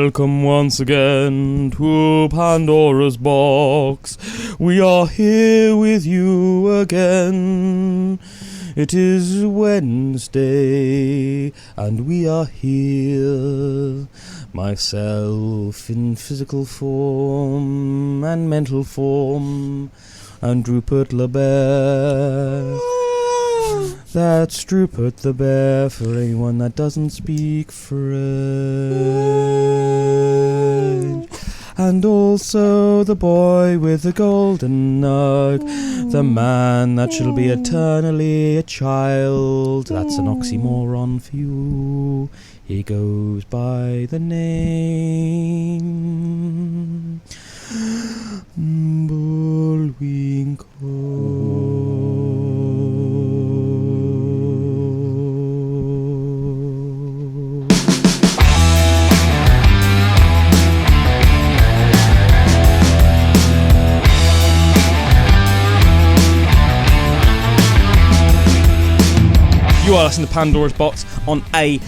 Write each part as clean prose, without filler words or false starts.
Welcome once again to Pandora's box. We are here with you again. It is Wednesday, and we are here. Myself in physical form and mental form, and Rupert LeBear. That's Rupert the Bear for anyone that doesn't speak French. And also the boy with the golden nug, the man that shall be eternally a child. That's an oxymoron for you. He goes by the name Bullwinkles. You are listening to Pandora's Box on AW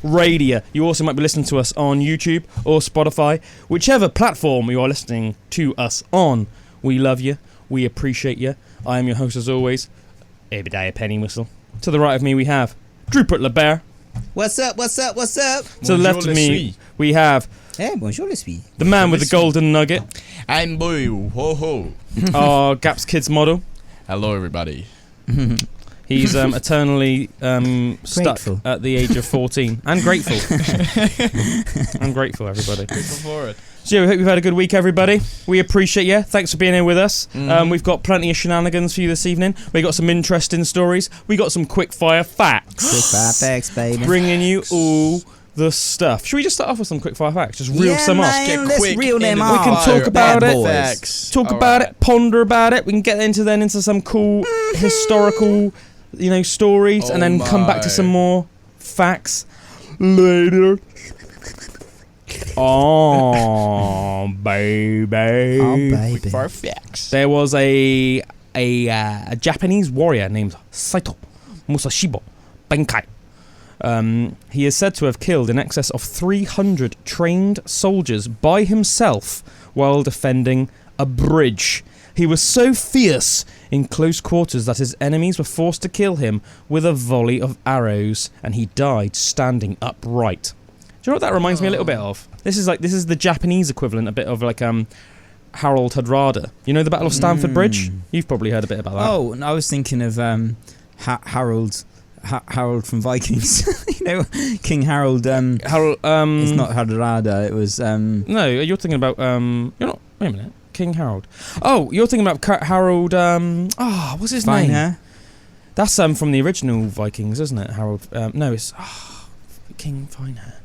Radio. You also might be listening to us on YouTube or Spotify, whichever platform you are listening to us on. We love you. We appreciate you. I am your host as always, Obadiah Pennywhistle. To the right of me we have Rupert LeBear. What's up, what's up, what's up? To the left of me we have bonjour les filles. The man with the golden nugget. I'm Boo. Ho ho. Our Gaps Kids model. Hello everybody. He's eternally stuck at the age of 14. And grateful. I'm grateful, everybody. Grateful for it. So we hope you've had a good week, everybody. We appreciate you. Thanks for being here with us. We've got plenty of shenanigans for you this evening. We got some interesting stories. We got some quickfire facts. Quickfire facts, baby. Bringing you all the stuff. Should we just start off with some quickfire facts? Just reel some off. Let's reel them off. We can talk about it. Facts. Talk about it. Ponder about it. We can get into some cool historical, stories, and then come back to some more facts later. Oh, baby. Quickfire Facts. There was a Japanese warrior named Saito Musashibo Benkai. He is said to have killed in excess of 300 trained soldiers by himself while defending a bridge. He was so fierce in close quarters that his enemies were forced to kill him with a volley of arrows, and he died standing upright. Do you know what that reminds me a little bit of? This is the Japanese equivalent, a bit of like Harold Hardrada. You know the Battle of Stamford Bridge? You've probably heard a bit about that. Oh, I was thinking of Harold from Vikings. King Harold. Harold. It's not Hardrada. It was. No, you're thinking about. You're not. Wait a minute. King Harold. Oh, you're thinking about Harold. What's his name? Hair? That's from the original Vikings, isn't it? Harold. No, it's King Finehair.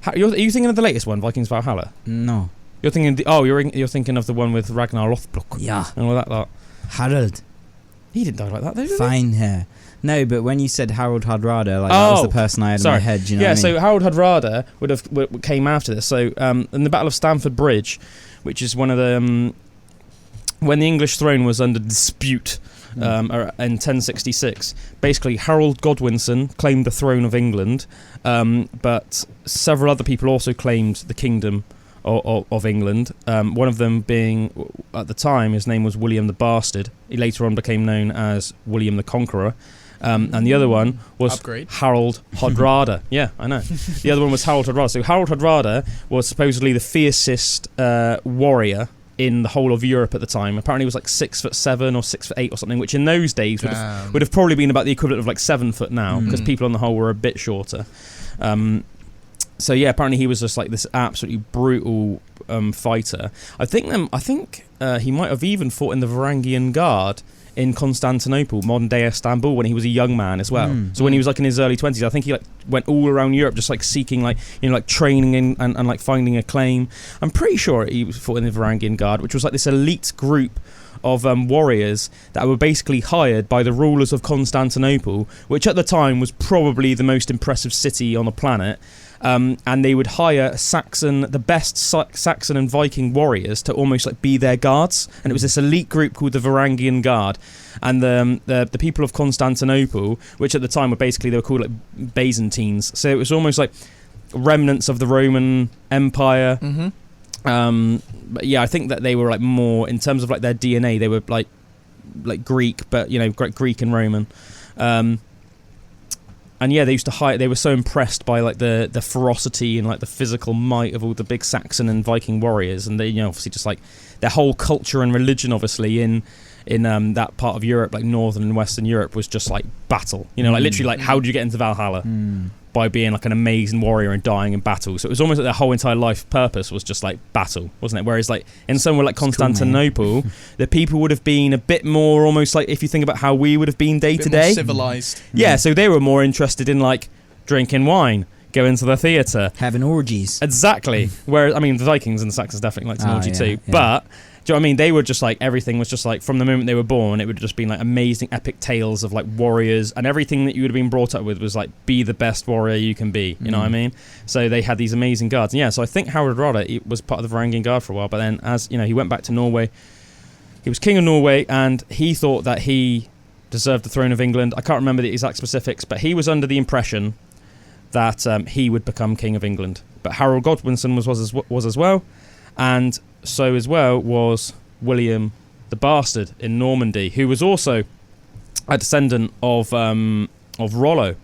Are you thinking of the latest one, Vikings Valhalla? No. You're thinking. You're thinking of the one with Ragnar Lothbrok. Yeah. And all that lot. Harold. He didn't die like that, though, did he? Fine hair. No, but when you said Harold Hardrada, that was the person I had in my head. Do you know what I mean? So Harold Hardrada came after this. So in the Battle of Stamford Bridge, which is one of the when the English throne was under dispute in 1066, basically Harold Godwinson claimed the throne of England, but several other people also claimed the kingdom of England. One of them being, at the time, his name was William the Bastard. He later on became known as William the Conqueror. And the other one was Harold Hardrada. Yeah, I know. The other one was Harold Hardrada. So Harold Hardrada was supposedly the fiercest warrior in the whole of Europe at the time. Apparently he was like 6'7" or 6'8" or something, which in those days would have probably been about the equivalent of like 7 foot now, because people on the whole were a bit shorter. So yeah, apparently he was just like this absolutely brutal fighter. I think he might have even fought in the Varangian Guard in Constantinople, modern day Istanbul, when he was a young man as well. So when he was like in his early 20s, I think he like went all around Europe just like seeking like training and like finding a claim. I'm pretty sure he fought in the Varangian Guard, which was like this elite group of warriors that were basically hired by the rulers of Constantinople, which at the time was probably the most impressive city on the planet. And they would hire the best Saxon and Viking warriors to almost like be their guards, and it was this elite group called the Varangian Guard. And the people of Constantinople, which at the time they were called like Byzantines, so it was almost like remnants of the Roman Empire. Mm-hmm. But yeah, I think that they were like more in terms of like their DNA. They were like Greek, but Greek and Roman. And yeah, they used to hide. They were so impressed by like the ferocity and like the physical might of all the big Saxon and Viking warriors, and they obviously just like their whole culture and religion, obviously in that part of Europe, like northern and western Europe, was just like battle. Like literally like how do you get into Valhalla? By being like an amazing warrior and dying in battle. So it was almost like their whole entire life purpose was just like battle, wasn't it? Whereas like in somewhere like Constantinople, the people would have been a bit more almost like, if you think about how we would have been day to day, civilized. Yeah, so they were more interested in like drinking wine, going to the theatre, having orgies. Exactly. Whereas I mean the Vikings and the Saxons definitely liked an orgy too. Yeah. But do you know what I mean? They were just like, everything was just like, from the moment they were born, it would have just been like amazing epic tales of like warriors, and everything that you would have been brought up with was like, be the best warrior you can be. You know what I mean? So they had these amazing guards. And yeah, so I think Harald Rada was part of the Varangian Guard for a while, but then as he went back to Norway, he was king of Norway, and he thought that he deserved the throne of England. I can't remember the exact specifics, but he was under the impression that he would become king of England. But Harold Godwinson was as well, and so as well was William the Bastard in Normandy, who was also a descendant of Rollo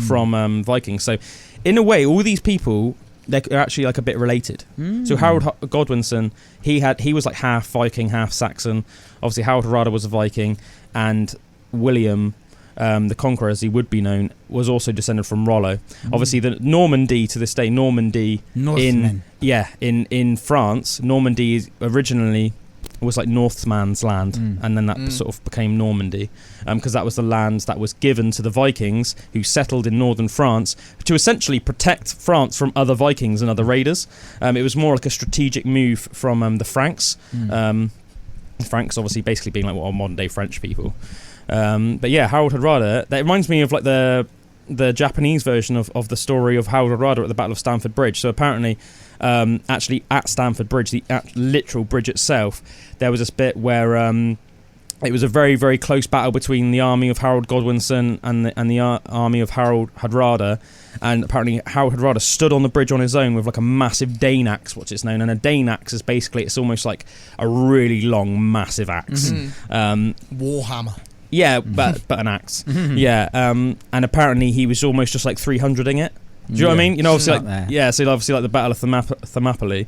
from Vikings. So in a way, all these people, they're actually like a bit related. So Harold Godwinson, he was like half Viking, half Saxon. Obviously Harold Hardrada was a Viking, and William the Conqueror, as he would be known, was also descended from Rollo. Obviously, the Normandy to this day, in France, Normandy originally was like Northman's land, and then that sort of became Normandy, because that was the land that was given to the Vikings who settled in northern France to essentially protect France from other Vikings and other raiders. It was more like a strategic move from the Franks. The Franks obviously basically being like what are modern day French people. But yeah, Harold Hardrada, that reminds me of like the Japanese version of the story of Harold Hardrada at the Battle of Stamford Bridge. So apparently, actually at Stamford Bridge, the literal bridge itself, there was this bit where it was a very, very close battle between the army of Harold Godwinson and the army of Harold Hardrada. And apparently Harold Hardrada stood on the bridge on his own with like a massive Dane axe, what's it's known. And a Dane axe is basically, it's almost like a really long, massive axe. Warhammer. Yeah, but an axe. Yeah, and apparently he was almost just like 300ing it. Do you know what I mean? Obviously, so obviously like the Battle of Thermopylae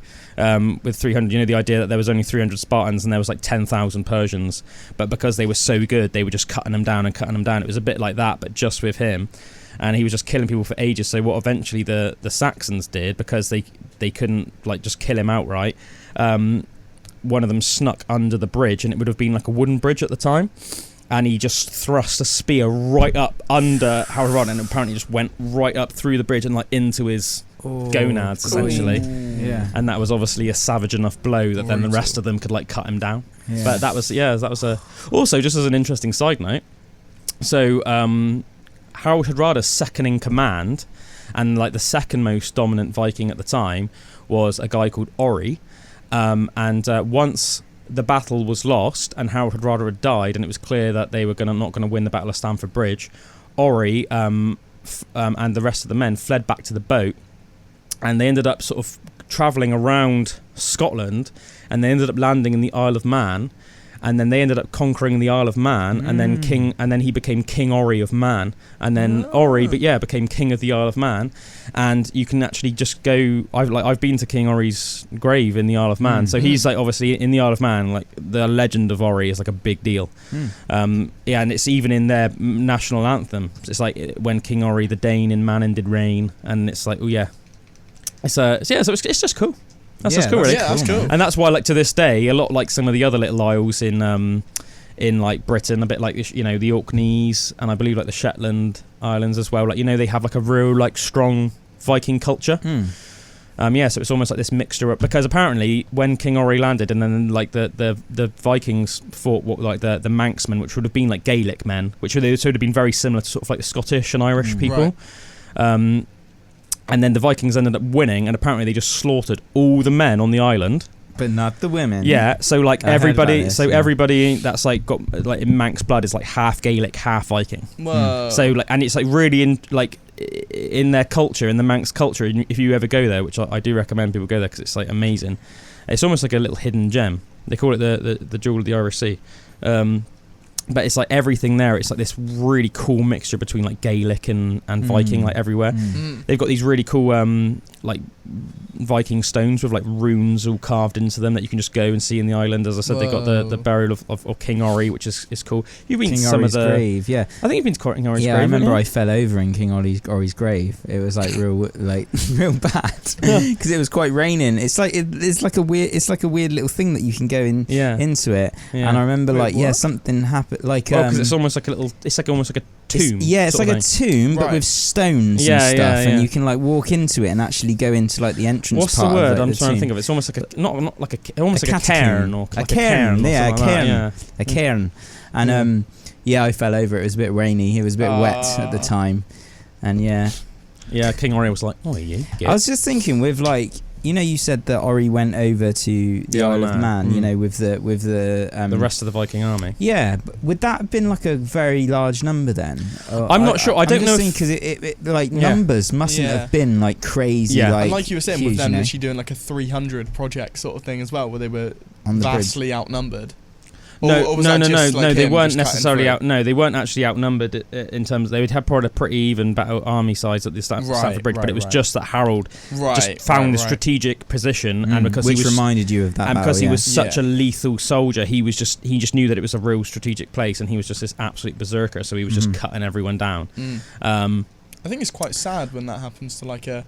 with 300. The idea that there was only 300 Spartans and there was like 10,000 Persians, but because they were so good, they were just cutting them down. It was a bit like that, but just with him, and he was just killing people for ages. So what eventually the Saxons did, because they couldn't like just kill him outright, one of them snuck under the bridge, and it would have been like a wooden bridge at the time. And he just thrust a spear right up under Harold Hardrada, and apparently just went right up through the bridge and like into his gonads, essentially. Yeah. And that was obviously a savage enough blow that then the rest of them could like cut him down. Yeah. But that was a. Also, just as an interesting side note, so Harold Hardrada's second in command, and like the second most dominant Viking at the time, was a guy called Orri, and once the battle was lost and Harold Hardrada had died, and it was clear that they were not going to win the Battle of Stamford Bridge, Orri and the rest of the men fled back to the boat, and they ended up sort of travelling around Scotland, and they ended up landing in the Isle of Man, and then they ended up conquering the Isle of Man, and then he became King Orri of Man, and then Orri became King of the Isle of Man. And you can actually just go, I've been to King Orri's grave in the Isle of Man, so he's like obviously in the Isle of Man, like the legend of Orri is like a big deal. And it's even in their national anthem. It's like when King Orri the Dane in Manon did reign, and it's like so it's just cool. That's just cool, really. Yeah, that's cool. And that's why, like, to this day, a lot like some of the other little isles in like Britain, a bit like the Orkneys, and I believe like the Shetland Islands as well. Like they have like a real like strong Viking culture. So it's almost like this mixture of, because apparently when King Orri landed, and then like the Vikings fought the Manxmen, which would have been like Gaelic men, which would have been very similar to sort of like the Scottish and Irish people. Right. And then the Vikings ended up winning, and apparently they just slaughtered all the men on the island. But not the women. Yeah, so like everybody that's like got like in Manx blood is like half Gaelic, half Viking. Whoa. So like, and it's like really in their culture, in the Manx culture, if you ever go there, which I do recommend people go there because it's like amazing. It's almost like a little hidden gem. They call it the jewel of the Irish Sea. But it's like everything there. It's like this really cool mixture between like Gaelic and Viking, like everywhere. They've got these really cool like Viking stones with like runes all carved into them that you can just go and see in the island. As I said, they've got the burial of King Ori, which is cool. You've been King to some Ori's of the grave, yeah. I think you've been to King Ori's grave. Yeah, I remember haven't I fell over in King Ori's grave. It was like real bad because it was quite raining. It's like a weird little thing that you can go in into it. Yeah. And I remember something happened. Like because it's almost like a little. It's like almost like a tomb. It's like a tomb, but with stones and stuff, and you can like walk into it and actually go into like the entrance. What's part the word of I'm trying to think of? It's almost like a not like a almost like a cairn or like a cairn. Yeah, a cairn. And I fell over. It was a bit rainy. It was a bit wet at the time, and King Ori was like, "Oh, you." I was just thinking with like. You know, you said that Ori went over to the Isle of Man. You know, with the rest of the Viking army. Yeah, but would that have been like a very large number then? I'm not sure. I don't know because it like numbers mustn't have been like crazy. Yeah, like, and like you were saying, huge, with them literally doing like a 300 project sort of thing as well, where they were vastly outnumbered. No, they weren't necessarily out. No, they weren't actually outnumbered in terms of, they would have probably a pretty even battle army size at the Stamford Bridge, but it was just that Harold just found the strategic position, and because which reminded you of that, and because he was such a lethal soldier, he just knew that it was a real strategic place, and he was just this absolute berserker, so he was just cutting everyone down. I think it's quite sad when that happens to like a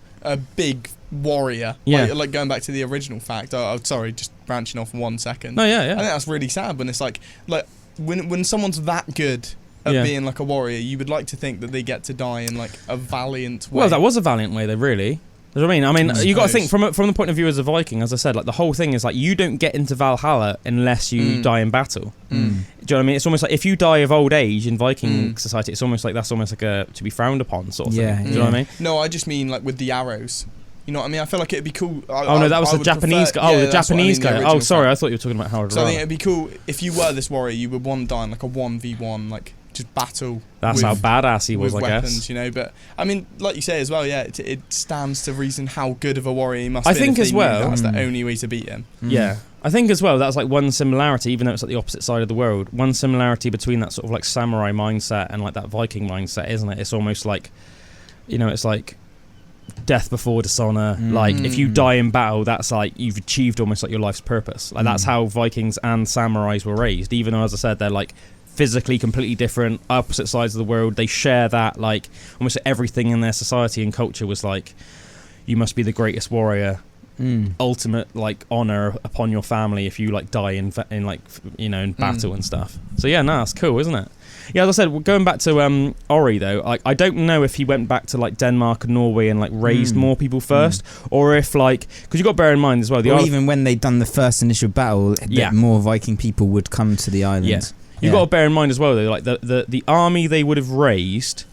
big warrior. Like going back to the original fact. Sorry, just branching off 1 second. No, yeah. I think that's really sad when it's like when someone's that good at being like a warrior, you would like to think that they get to die in like a valiant way. Well, that was a valiant way, though, really. You know what I mean? You got to think from the point of view as a Viking, as I said, like the whole thing is like you don't get into Valhalla unless you die in battle. Do you know what I mean? It's almost like if you die of old age in Viking society, it's almost like that's almost like a to be frowned upon sort of thing. Do you know what I mean? No, I just mean like with the arrows. You know what I mean? I feel like it'd be cool. That was the Japanese guy. The Japanese guy. Oh, sorry, I thought you were talking about Harold. So I think it'd be cool if you were this warrior, you would want to die in like a 1v1, like just battle. That's how badass he was, I weapons, guess. You know, but I mean, like you say as well, it stands to reason how good of a warrior he must be. I think as well that's the only way to beat him. Yeah, I think as well that's like one similarity, even though it's like the opposite side of the world. One similarity between that sort of like samurai mindset and like that Viking mindset, isn't it? It's almost like, you know, it's like death before dishonor. Like if you die in battle, that's like you've achieved almost like your life's purpose. Like that's how Vikings and samurais were raised, even though, as I said, they're like physically completely different, opposite sides of the world. They share that, like almost everything in their society and culture was like, you must be the greatest warrior, ultimate like honor upon your family if you like die in like, you know, in battle and stuff. So that's cool, isn't it? Yeah, as I said, going back to Ori though, I don't know if he went back to like Denmark and Norway and like raised more people first, or if like, because you got to bear in mind as well, even when they'd done the first initial battle, more Viking people would come to the island. Yeah. You got to bear in mind as well though, like the army they would have raised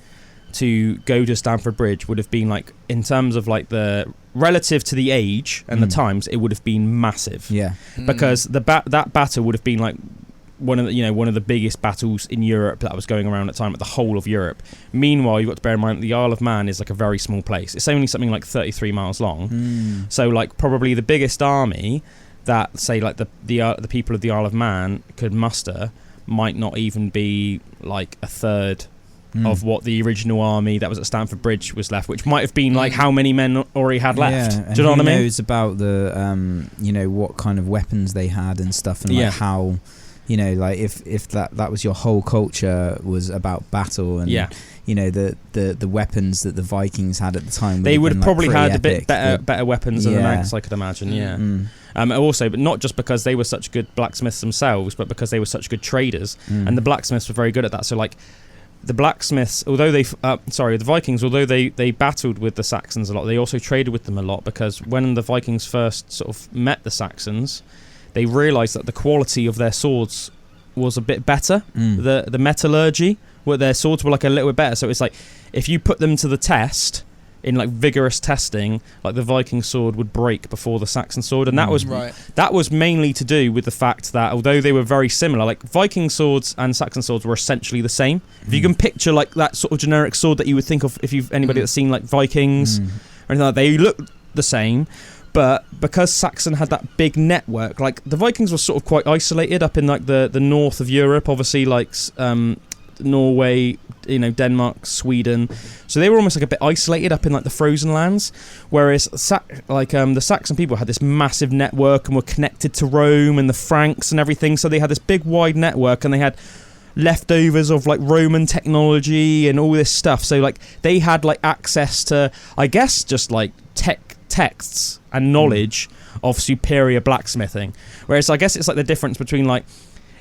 to go to Stamford Bridge would have been like, in terms of like the relative to the age and the times, it would have been massive. Yeah, because that battle would have been like one of the biggest battles in Europe that was going around at the time, at the whole of Europe. Meanwhile, you've got to bear in mind that the Isle of Man is like a very small place. It's only something like 33 miles long. So like probably the biggest army that say like the people of the Isle of Man could muster might not even be like a third of what the original army that was at Stamford Bridge was left, which might have been like how many men already had left. Yeah, do you know what I mean? Who knows about the what kind of weapons they had and stuff, and like how, you know, like if that was your whole culture was about battle, and you know the weapons that the Vikings had at the time, they would have probably had a bit better weapons than the Manx, I could imagine. Also, but not just because they were such good blacksmiths themselves, but because they were such good traders, and the blacksmiths were very good at that. So like the blacksmiths, although the Vikings, although they battled with the Saxons a lot, they also traded with them a lot, because when the Vikings first sort of met the Saxons, they realised that the quality of their swords was a bit better. The metallurgy, where their swords were like a little bit better. So it's like if you put them to the test, in like vigorous testing, like the Viking sword would break before the Saxon sword, and that was mainly to do with the fact that although they were very similar, like Viking swords and Saxon swords were essentially the same. If you can picture like that sort of generic sword that you would think of if you've anybody that's seen like Vikings or anything like that, they look the same. But because Saxon had that big network, like the Vikings were sort of quite isolated up in like the north of Europe, obviously like Norway, Denmark, Sweden. So they were almost like a bit isolated up in like the frozen lands. Whereas the Saxon people had this massive network and were connected to Rome and the Franks and everything. So they had this big wide network and they had leftovers of like Roman technology and all this stuff. So like they had like access to, I guess, just like texts and knowledge of superior blacksmithing. Whereas I guess it's like the difference between like,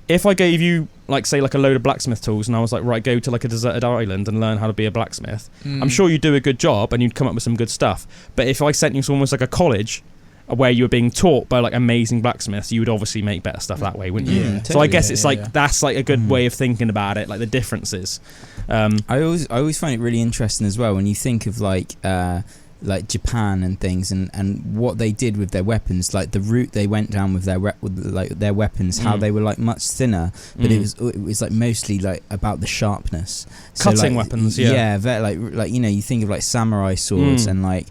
if I gave you like say like a load of blacksmith tools and I was like, right, go to like a deserted island and learn how to be a blacksmith, I'm sure you'd do a good job and you'd come up with some good stuff. But if I sent you to almost like a college where you were being taught by like amazing blacksmiths, you would obviously make better stuff that way, wouldn't you? Totally, so I guess it's like that's like a good way of thinking about it, like the differences. I always find it really interesting as well when you think of like Japan and things and what they did with their weapons, like the route they went down with their weapons, how they were like much thinner, but it was like mostly like about the sharpness, cutting weapons. Like you think of like samurai swords and like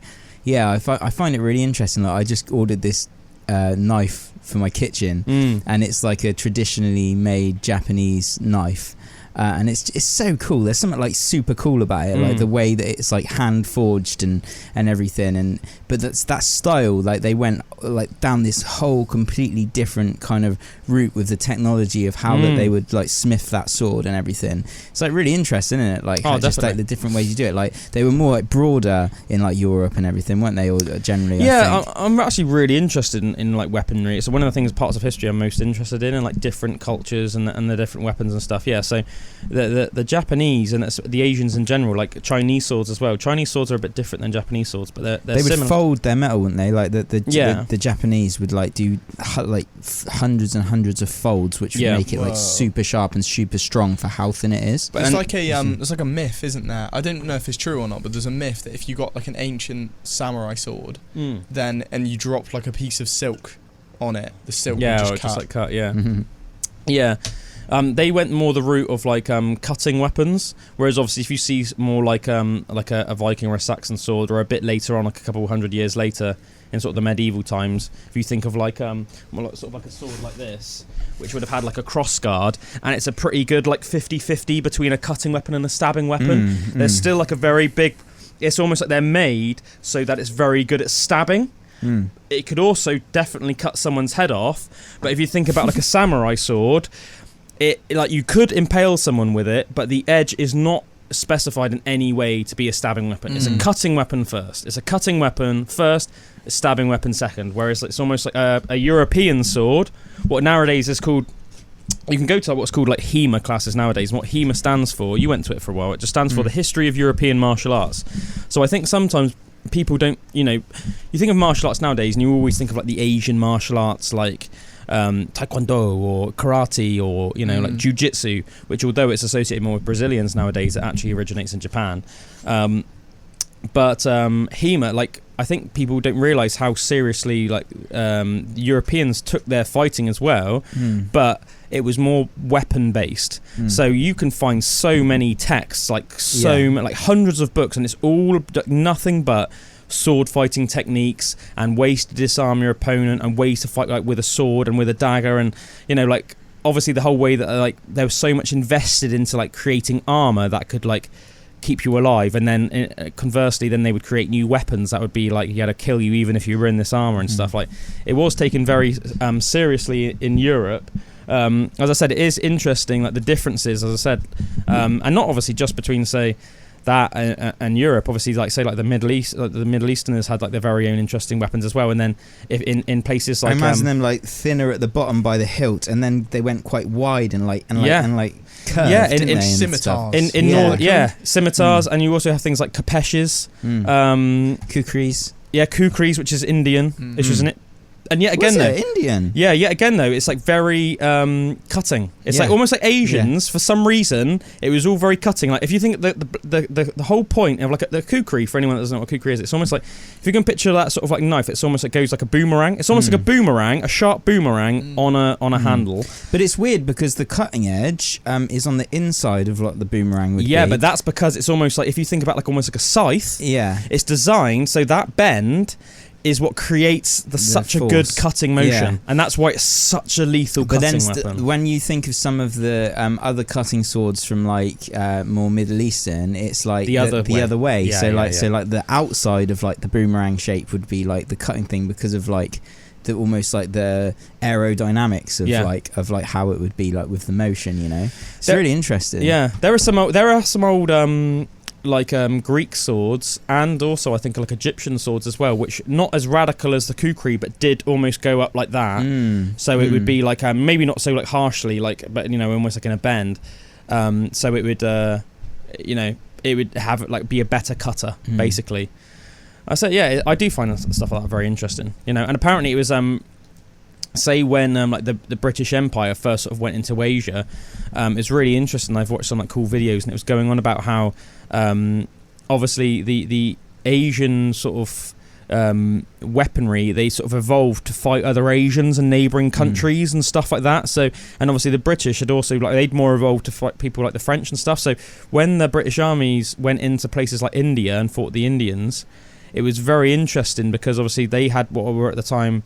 I find it really interesting. Like I just ordered this knife for my kitchen and it's like a traditionally made Japanese knife. And it's so cool. There's something like super cool about it, like the way that it's like hand forged and everything. But that style, like they went like down this whole completely different kind of route with the technology of how that they would like smith that sword and everything. It's like really interesting, isn't it? Like just like the different ways you do it. Like they were more like broader in like Europe and everything, weren't they? Or generally, yeah. I'm actually really interested in like weaponry. It's one of the parts of history I'm most interested in like different cultures and the different weapons and stuff. Yeah, so. The Japanese and the Asians in general, like Chinese swords as well. Chinese swords are a bit different than Japanese swords, but they're would similar. Fold their metal, wouldn't they? Like the Japanese would like do like hundreds and hundreds of folds, which would make it like super sharp and super strong for how thin it is. But it's like a myth, isn't there? I don't know if it's true or not, but there's a myth that if you got like an ancient samurai sword, then and you drop like a piece of silk on it, the silk would just cut. Yeah. They went more the route of like cutting weapons, whereas obviously if you see more like a Viking or a Saxon sword, or a bit later on, like a couple hundred years later in sort of the medieval times, if you think of like more like sort of like a sword like this, which would have had like a cross guard, and it's a pretty good like 50-50 between a cutting weapon and a stabbing weapon. There's still like a very big. It's almost like they're made so that it's very good at stabbing. It could also definitely cut someone's head off, but if you think about like a samurai sword. It like you could impale someone with it, but the edge is not specified in any way to be a stabbing weapon. It's a cutting weapon first. It's a cutting weapon first, a stabbing weapon second. Whereas it's almost like a European sword. What nowadays is called, you can go to what's called like HEMA classes nowadays. And what HEMA stands for, you went to it for a while. It just stands for the History of European Martial Arts. So I think sometimes people don't, you think of martial arts nowadays, and you always think of like the Asian martial arts, like. Taekwondo or karate or like jiu-jitsu, which although it's associated more with Brazilians nowadays, it actually originates in Japan. But HEMA, like I think people don't realise how seriously like Europeans took their fighting as well, but it was more weapon based. So you can find so many texts, like like hundreds of books, and it's all nothing but sword fighting techniques and ways to disarm your opponent and ways to fight like with a sword and with a dagger, and like obviously the whole way that like there was so much invested into like creating armor that could like keep you alive, and then conversely then they would create new weapons that would be like you had to kill you even if you were in this armor and stuff. Like it was taken very seriously in Europe. As I said, it is interesting like the differences, as I said, and not obviously just between say that and Europe. Obviously like say like the Middle East, like the Middle Easterners had like their very own interesting weapons as well, and then if in places like I imagine them like thinner at the bottom by the hilt, and then they went quite wide and curved, in scimitars scimitars, and you also have things like kukris, kukris, which is Indian, which was an and yet again though, Indian. Yeah, yet again though, it's like very cutting. It's like almost like Asians. For some reason, it was all very cutting. Like if you think the whole point of like the kukri, for anyone that doesn't know what kukri is, it's almost like if you can picture that sort of like knife, it's almost like goes like a boomerang. It's almost like a boomerang, a sharp boomerang on a handle. But it's weird because the cutting edge is on the inside of like the boomerang would be. Yeah, but that's because it's almost like if you think about like almost like a scythe. Yeah. It's designed so that bend is what creates such force. A good cutting motion, and that's why it's such a lethal cutting weapon. When you think of some of the other cutting swords from like more Middle Eastern, it's like the other way. Yeah, so like the outside of like the boomerang shape would be like the cutting thing because of like the almost like the aerodynamics of like how it would be like with the motion. You know, it's really interesting. Yeah, there are some old. Greek swords and also I think like Egyptian swords as well, which not as radical as the kukri but did almost go up like that. So it would be like maybe not so like harshly like, but you know, almost like in a bend. So it would it would have like be a better cutter basically. I said I do find stuff like that very interesting, you know. And apparently it was say when like the British Empire first sort of went into Asia, it's really interesting. I've watched some like cool videos and it was going on about how obviously the Asian sort of weaponry, they sort of evolved to fight other Asians and neighbouring countries and stuff like that. So, and obviously the British had also like they'd more evolved to fight people like the French and stuff. So when the British armies went into places like India and fought the Indians, it was very interesting because obviously they had what were at the time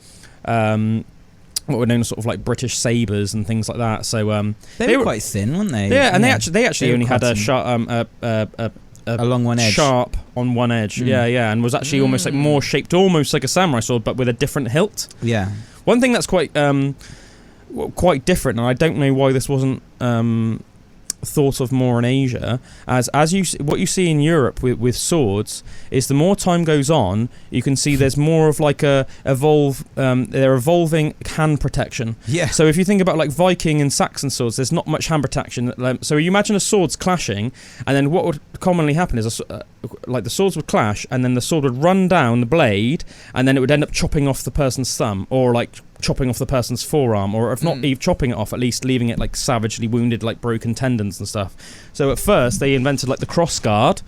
what were known as sort of like British sabres and things like that. So they were quite thin, weren't they? Yeah, and they actually only had a sharp a long one edge, sharp on one edge. Yeah, and was actually almost like more shaped, almost like a samurai sword, but with a different hilt. Yeah. One thing that's quite different, and I don't know why this wasn't thought of more in Asia, as what you see in Europe with swords is the more time goes on, you can see there's more of like they're evolving hand protection. Yeah. So if you think about like Viking and Saxon swords, there's not much hand protection. So you imagine a swords clashing, and then what would commonly happen is like the swords would clash, and then the sword would run down the blade, and then it would end up chopping off the person's thumb, or like chopping off the person's forearm, or if not even chopping it off, at least leaving it like savagely wounded, like broken tendons and stuff. So at first they invented like the cross guard,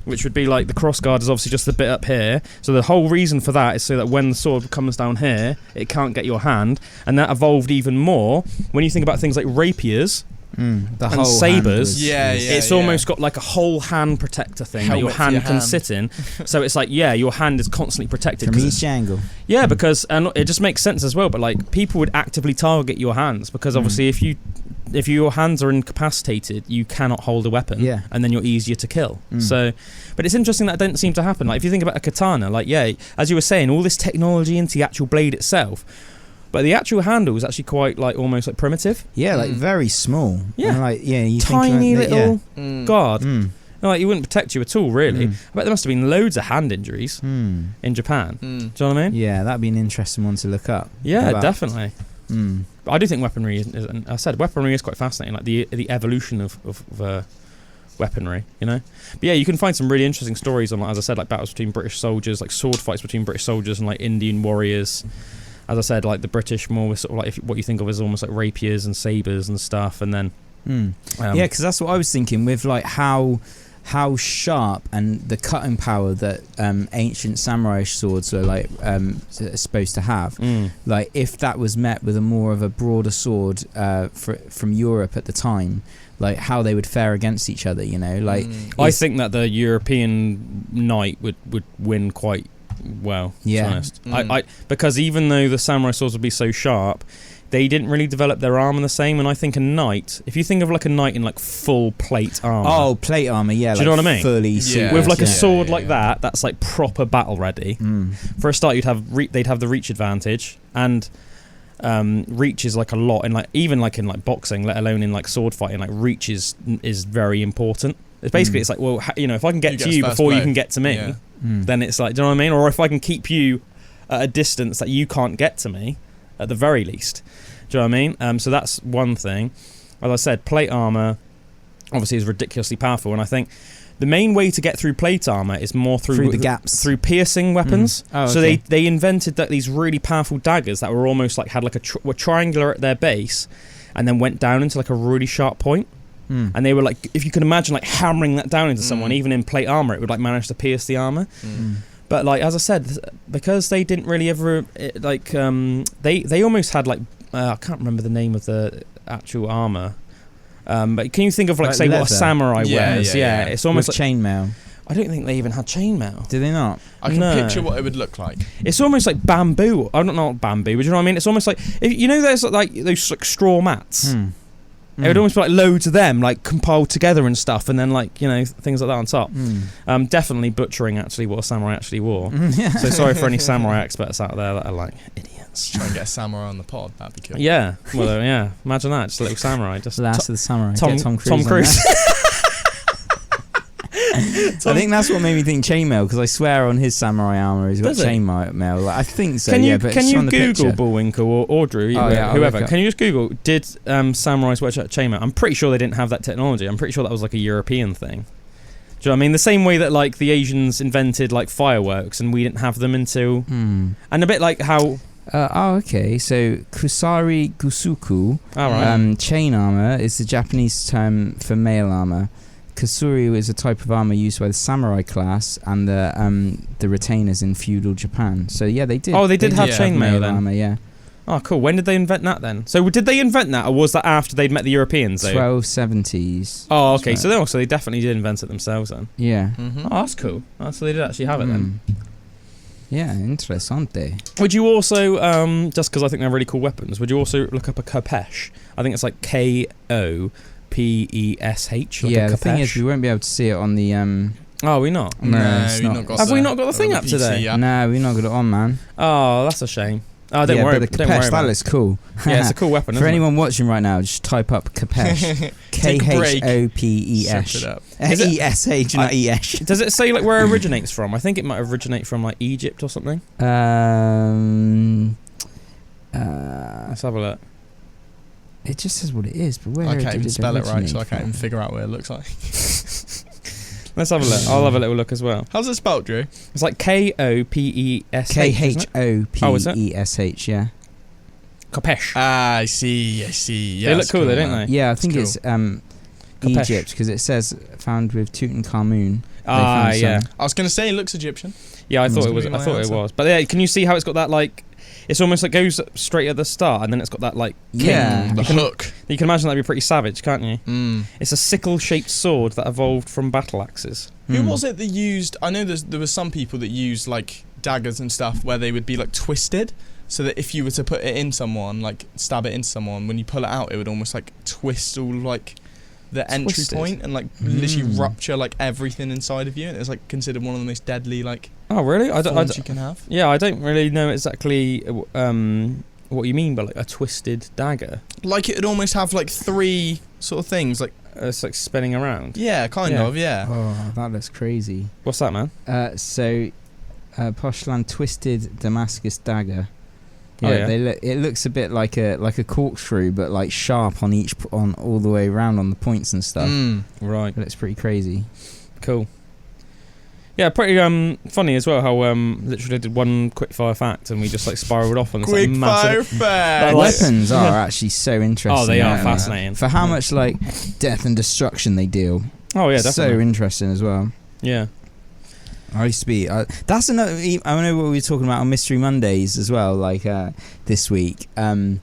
which would be like the cross guard is obviously just the bit up here. So the whole reason for that is so that when the sword comes down here, it can't get your hand, and that evolved even more when you think about things like rapiers. And sabres, it's almost got like a whole hand protector thing that your hand can sit in. So it's like, your hand is constantly protected from each angle. Yeah, because and it just makes sense as well. But like people would actively target your hands because obviously if your hands are incapacitated, you cannot hold a weapon. Yeah, and then you're easier to kill. So, but it's interesting that doesn't seem to happen. Like if you think about a katana, like as you were saying, all this technology into the actual blade itself. But the actual handle is actually quite like almost like primitive. Yeah, like very small. Yeah, and like you tiny think little guard. Like you wouldn't protect you at all, really. I bet there must have been loads of hand injuries in Japan. Do you know what I mean? Yeah, that'd be an interesting one to look up. Yeah, definitely. But I do think weaponry is, I said weaponry is quite fascinating. Like the evolution of weaponry, you know. But yeah, you can find some really interesting stories on, like, as I said, like battles between British soldiers, like sword fights between British soldiers and like Indian warriors. As I said, like the British more with sort of like what you think of as almost like rapiers and sabres and stuff, and then because that's what I was thinking with like how sharp and the cutting power that ancient samurai swords are like supposed to have. Like if that was met with a more of a broader sword from Europe at the time, like how they would fare against each other, you know. Like I think that the European knight would win quite well, to be honest. I because even though the samurai swords would be so sharp, they didn't really develop their armor the same. And I think a knight, if you think of like a knight in like full plate armor, plate armor, do you know what I mean? Fully with like a sword like that's like proper battle ready. For a start, they'd have the reach advantage, and reach is like a lot in like even like in like boxing, let alone in like sword fighting. Like reach is very important. It's basically it's like, well, you know, if I can get to you before you can get to me, then it's like, do you know what I mean? Or if I can keep you at a distance that you can't get to me, at the very least. Do you know what I mean? So that's one thing. As I said, plate armor obviously is ridiculously powerful, and I think the main way to get through plate armor is more through the gaps, through piercing weapons. So they invented these really powerful daggers that were almost like had like were triangular at their base, and then went down into like a really sharp point. And they were like, if you can imagine like hammering that down into someone, even in plate armor, it would like manage to pierce the armor. But like as I said, because they didn't really ever they almost had like I can't remember the name of the actual armor. But can you think of like say leather. What a samurai wears? Yeah, it's almost with like chainmail. I don't think they even had chainmail. Do they not? I can picture what it would look like. It's almost like bamboo. I don't know what bamboo, but you know what I mean? It's almost like there's like those like straw mats. It would almost be like loads of them, like compiled together and stuff, and then like things like that on top. Definitely butchering actually what a samurai actually wore. So sorry for any samurai experts out there that are like idiots. Try and get a samurai on the pod. That'd be cool. Yeah, well, yeah. Imagine that, just a little samurai, just last of the samurai. Tom Cruise. I think that's what made me think chainmail, because I swear on his samurai armor he's got chainmail. Like, I think so. Can you Google Bullwinkle or Drew, whoever? Can you just Google did samurais wear chainmail? I'm pretty sure they didn't have that technology. I'm pretty sure that was like a European thing. Do you know what I mean? The same way that like the Asians invented like fireworks and we didn't have them until and a bit like how. Okay. So kusari gusuku, chain armor, is the Japanese term for mail armor. Kusuri is a type of armor used by the samurai class and the retainers in feudal Japan. So yeah, they did. Oh, they did have chainmail then. Armor, yeah. Oh, cool. When did they invent that then? So did they invent that, or was that after they'd met the Europeans? 1270s. Oh, okay. So they definitely did invent it themselves then. Yeah. Oh, that's cool. Oh, so they did actually have it then. Yeah, interessante. Would you also, just because I think they're really cool weapons, would you also look up a Kopesh? I think it's like Kopesh. Yeah, the thing is, we won't be able to see it on the. Oh, we not? No, have we not got the thing up today? No, we've not got it on, man. Oh, that's a shame. Oh, don't worry. But the Kopesh, that looks cool. Yeah, it's a cool weapon. For anyone watching right now, just type up Kopesh. Kopesh. E-S-H, not E-S. Does it say like where it originates from? I think it might originate from like Egypt or something. Let's have a look. It just says what it is, but where I can't even spell it right, so I can't even figure out what it looks like. Let's have a look. I'll have a little look as well. How's it spelled, Drew? It's like Kopesh. Kopesh, yeah. Kopesh. I see. Yeah, they look cool, though, don't they? Yeah, I think it's Egypt, because it says found with Tutankhamun. Yeah. I was going to say it looks Egyptian. Yeah, I thought it was. But yeah, can you see how it's got that like? It's almost like goes straight at the start, and then it's got that like the hook. You can imagine that'd be pretty savage, can't you? It's a sickle-shaped sword that evolved from battle axes. Who was it that used? I know there was some people that used like daggers and stuff where they would be like twisted, so that if you were to put it in someone, like stab it into someone, when you pull it out, it would almost like twist all like the entry point and like literally rupture like everything inside of you, and it's like considered one of the most deadly like. Oh really? I don't you can have. Yeah, I don't really know exactly what you mean by like a twisted dagger. Like it would almost have like three sort of things, like it's like spinning around. Yeah, kind of. Yeah. Oh, that looks crazy. What's that, man? Poshland twisted Damascus dagger. Yeah, it looks a bit like a corkscrew, but like sharp on all the way around on the points and stuff. Right, it looks pretty crazy. Cool. Yeah, pretty funny as well how literally did one quickfire fact and we just like spiraled off on this like, massive fact. Weapons are actually so interesting. Oh, they are fascinating for how much like death and destruction they deal. Oh yeah, definitely. So interesting as well. Yeah. I used to be. That's another. I know what we were talking about on Mystery Mondays as well, like this week, and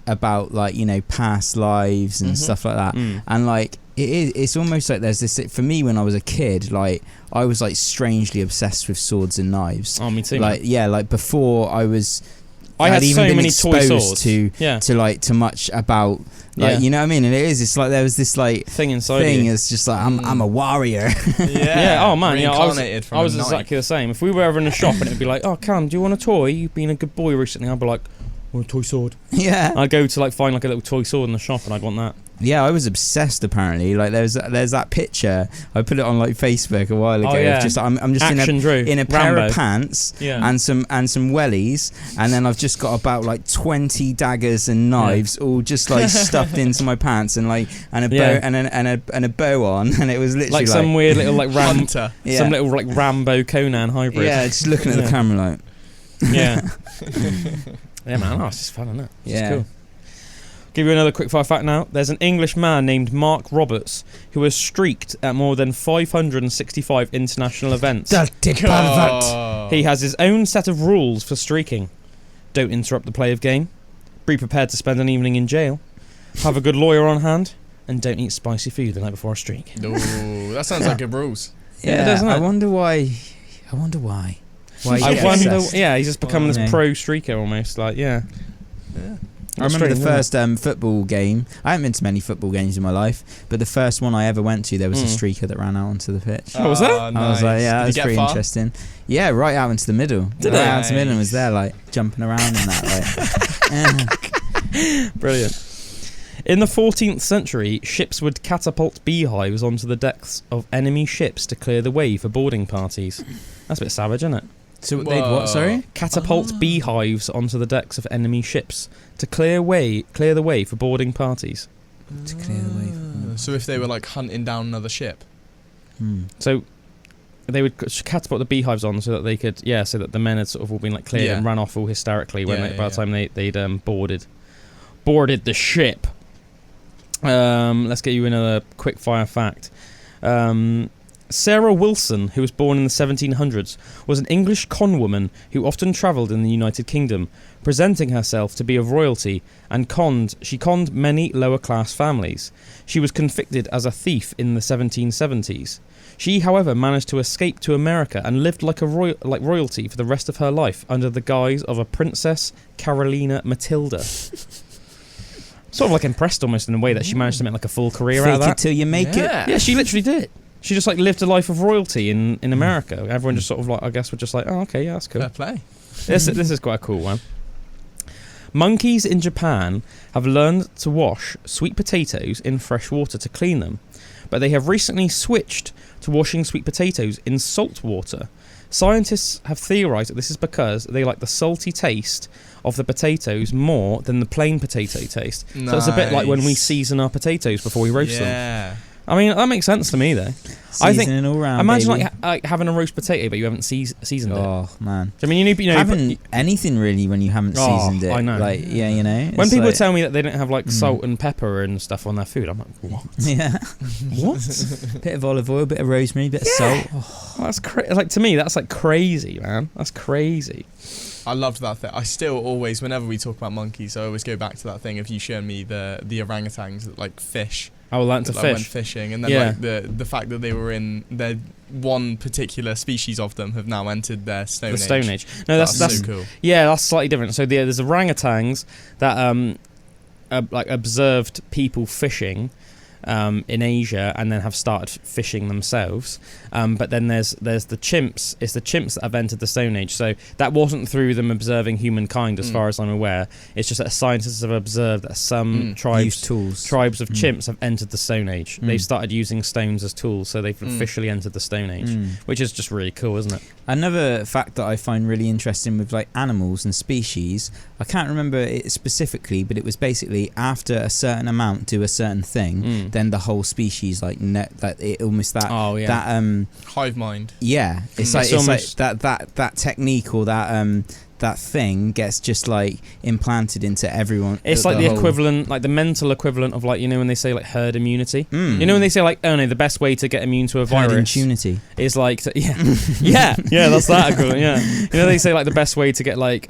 about like past lives and stuff like that, and like it's almost like there's this for me when I was a kid, like I was like strangely obsessed with swords and knives. Oh, me too. Like like before I had even so been many exposed toy swords to much about. Like, you know what I mean? And it's like there was this like thing inside you. It's just like I'm a warrior. Yeah. Oh man, I was exactly the same. If we were ever in a shop and it'd be like, oh Calum, do you want a toy? You've been a good boy recently. I'd be like, I want a toy sword. Yeah. I'd go to like find like a little toy sword in the shop and I'd want that. Yeah, I was obsessed. Apparently, like there's that picture. I put it on like Facebook a while ago. Oh, yeah. Just I'm just in a pair of pants and some wellies, and then I've just got about like 20 daggers and knives all just like stuffed into my pants, and a bow and a bow on, and it was literally like some weird little like Hunter. some little like Rambo Conan hybrid. Yeah, just looking at the camera like. Yeah. Yeah, man. Oh, it's just fun, isn't it? It's yeah. Cool. Give you another quickfire fact now. There's an English man named Mark Roberts who has streaked at more than 565 international events. He has his own set of rules for streaking. Don't interrupt the play of game. Be prepared to spend an evening in jail. Have a good lawyer on hand. And don't eat spicy food the night before a streak. Ooh, that sounds like good rules. Yeah, doesn't it? I wonder why. Yeah, he's just becoming this pro streaker almost. Like, yeah. I remember the first football game. I haven't been to many football games in my life, but the first one I ever went to, there was a streaker that ran out onto the pitch. Oh, was that? Nice. I was like, yeah, that was pretty far? Interesting. Yeah, right out into the middle. Did right it? out into the middle and was there, like, jumping around and that. Like, Brilliant. In the 14th century, ships would catapult beehives onto the decks of enemy ships to clear the way for boarding parties. That's a bit savage, isn't it? So they'd what, sorry? Catapult beehives onto the decks of enemy ships to clear the way for boarding parties. To clear the way for So if they were like hunting down another ship. So they would catapult the beehives on so that they could, so that the men had sort of all been like cleared and ran off all hysterically by the time they'd boarded the ship. Let's get you another quick fire fact. Sarah Wilson, who was born in the 1700s, was an English conwoman who often travelled in the United Kingdom, presenting herself to be of royalty, and she conned many lower-class families. She was convicted as a thief in the 1770s. She, however, managed to escape to America and lived like royalty for the rest of her life under the guise of a Princess Carolina Matilda. Sort of like impressed almost in a way that she managed to make like a full career out of that. Fake it till you make it. Yeah, she literally did. She just like lived a life of royalty in America. Everyone just sort of like, I guess, were just like, oh, okay, yeah, that's cool. Fair play. This is quite a cool one. Monkeys in Japan have learned to wash sweet potatoes in fresh water to clean them, but they have recently switched to washing sweet potatoes in salt water. Scientists have theorised that this is because they like the salty taste of the potatoes more than the plain potato taste. Nice. So it's a bit like when we season our potatoes before we roast them. I mean, that makes sense to me, though. Seasoning all round, imagine like having a roast potato, but you haven't seasoned it. Oh man! I mean, you know, having anything really when you haven't seasoned it. I know. Like, yeah, you know. When people tell me that they don't have like salt and pepper and stuff on their food, I'm like, what? Yeah. What? Bit of olive oil, bit of rosemary, bit of salt. Oh, that's crazy. Like to me, that's like crazy, man. That's crazy. I loved that thing. I still always, whenever we talk about monkeys, I always go back to that thing of you showing me the orangutans that like fish. I would like to fish. Went fishing, and then like the fact that they were in one particular species of them have now entered their Stone Age. The Stone Age. No, that's so cool. Yeah, that's slightly different. So there's orangutans that like observed people fishing in Asia and then have started fishing themselves. But then there's the chimps. It's the chimps that have entered the Stone Age. So that wasn't through them observing humankind, as far as I'm aware. It's just that scientists have observed that some tribes of chimps have entered the Stone Age. They've started using stones as tools, so they've officially entered the Stone Age, which is just really cool, isn't it? Another fact that I find really interesting with like animals and species, I can't remember it specifically, but it was basically after a certain amount do a certain thing, then the whole species like it almost that that hive mind. Yeah, it's like that technique or that thing gets just like implanted into everyone. It's like the equivalent, like the mental equivalent of like, you know, when they say like herd immunity. You know when they say like, oh no, the best way to get immune to a virus herd immunity is like yeah that's that equivalent. Yeah, you know they say like the best way to get like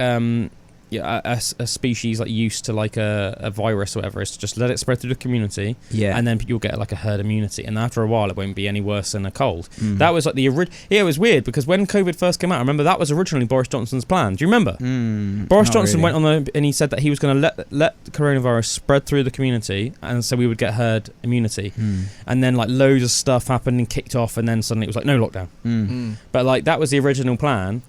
a species like used to like a virus or whatever is to just let it spread through the community, and then you'll get like a herd immunity, and after a while it won't be any worse than a cold. That was like the it was weird because when COVID first came out, I remember that was originally Boris Johnson's plan. Do you remember? Boris Johnson went on and he said that he was going to let the coronavirus spread through the community, and so we would get herd immunity. And then like loads of stuff happened and kicked off, and then suddenly it was like no lockdown. But like that was the original plan.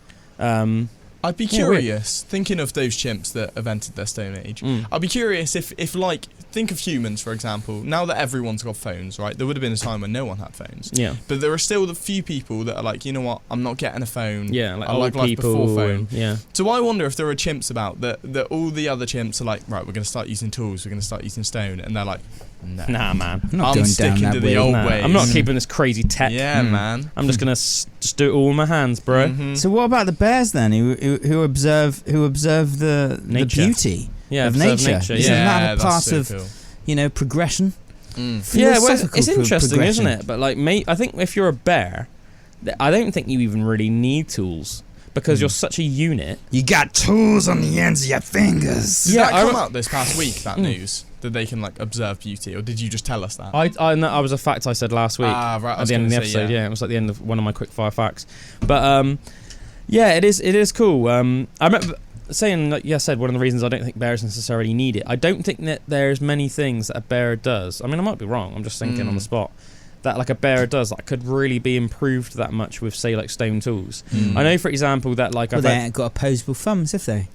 I'd be curious, thinking of those chimps that have entered their Stone Age. I'd be curious if like, think of humans, for example. Now that everyone's got phones, right? There would have been a time when no one had phones. Yeah. But there are still the few people that are like, you know what? I'm not getting a phone. Yeah, like I old like life people. before phone. Yeah. So I wonder if there are chimps about that all the other chimps are like, right, we're going to start using tools. We're going to start using stone. And they're like, no. Nah, man. I'm sticking to the old ways. I'm not keeping this crazy tech. Yeah, man. I'm just going to just do it all with my hands, bro. Mm-hmm. So what about the bears then, who observe the beauty of nature? Isn't that a part of cool. Progression? Yeah, well, it's interesting, isn't it? But like, I think if you're a bear, I don't think you even really need tools because you're such a unit. You got tools on the ends of your fingers. Did that come out this past week? That news that they can like observe beauty, or did you just tell us that? I was a fact I said last week. Right. At the end of the episode. Yeah, it was like the end of one of my Quickfire Facts. But yeah, it is cool. I remember saying, like I said, one of the reasons I don't think bears necessarily need it. I don't think that there's many things that a bear does. I mean, I might be wrong. I'm just thinking on the spot that like a bear does that could really be improved that much with, say, like stone tools. I know, for example, that like they ain't got opposable thumbs, have they?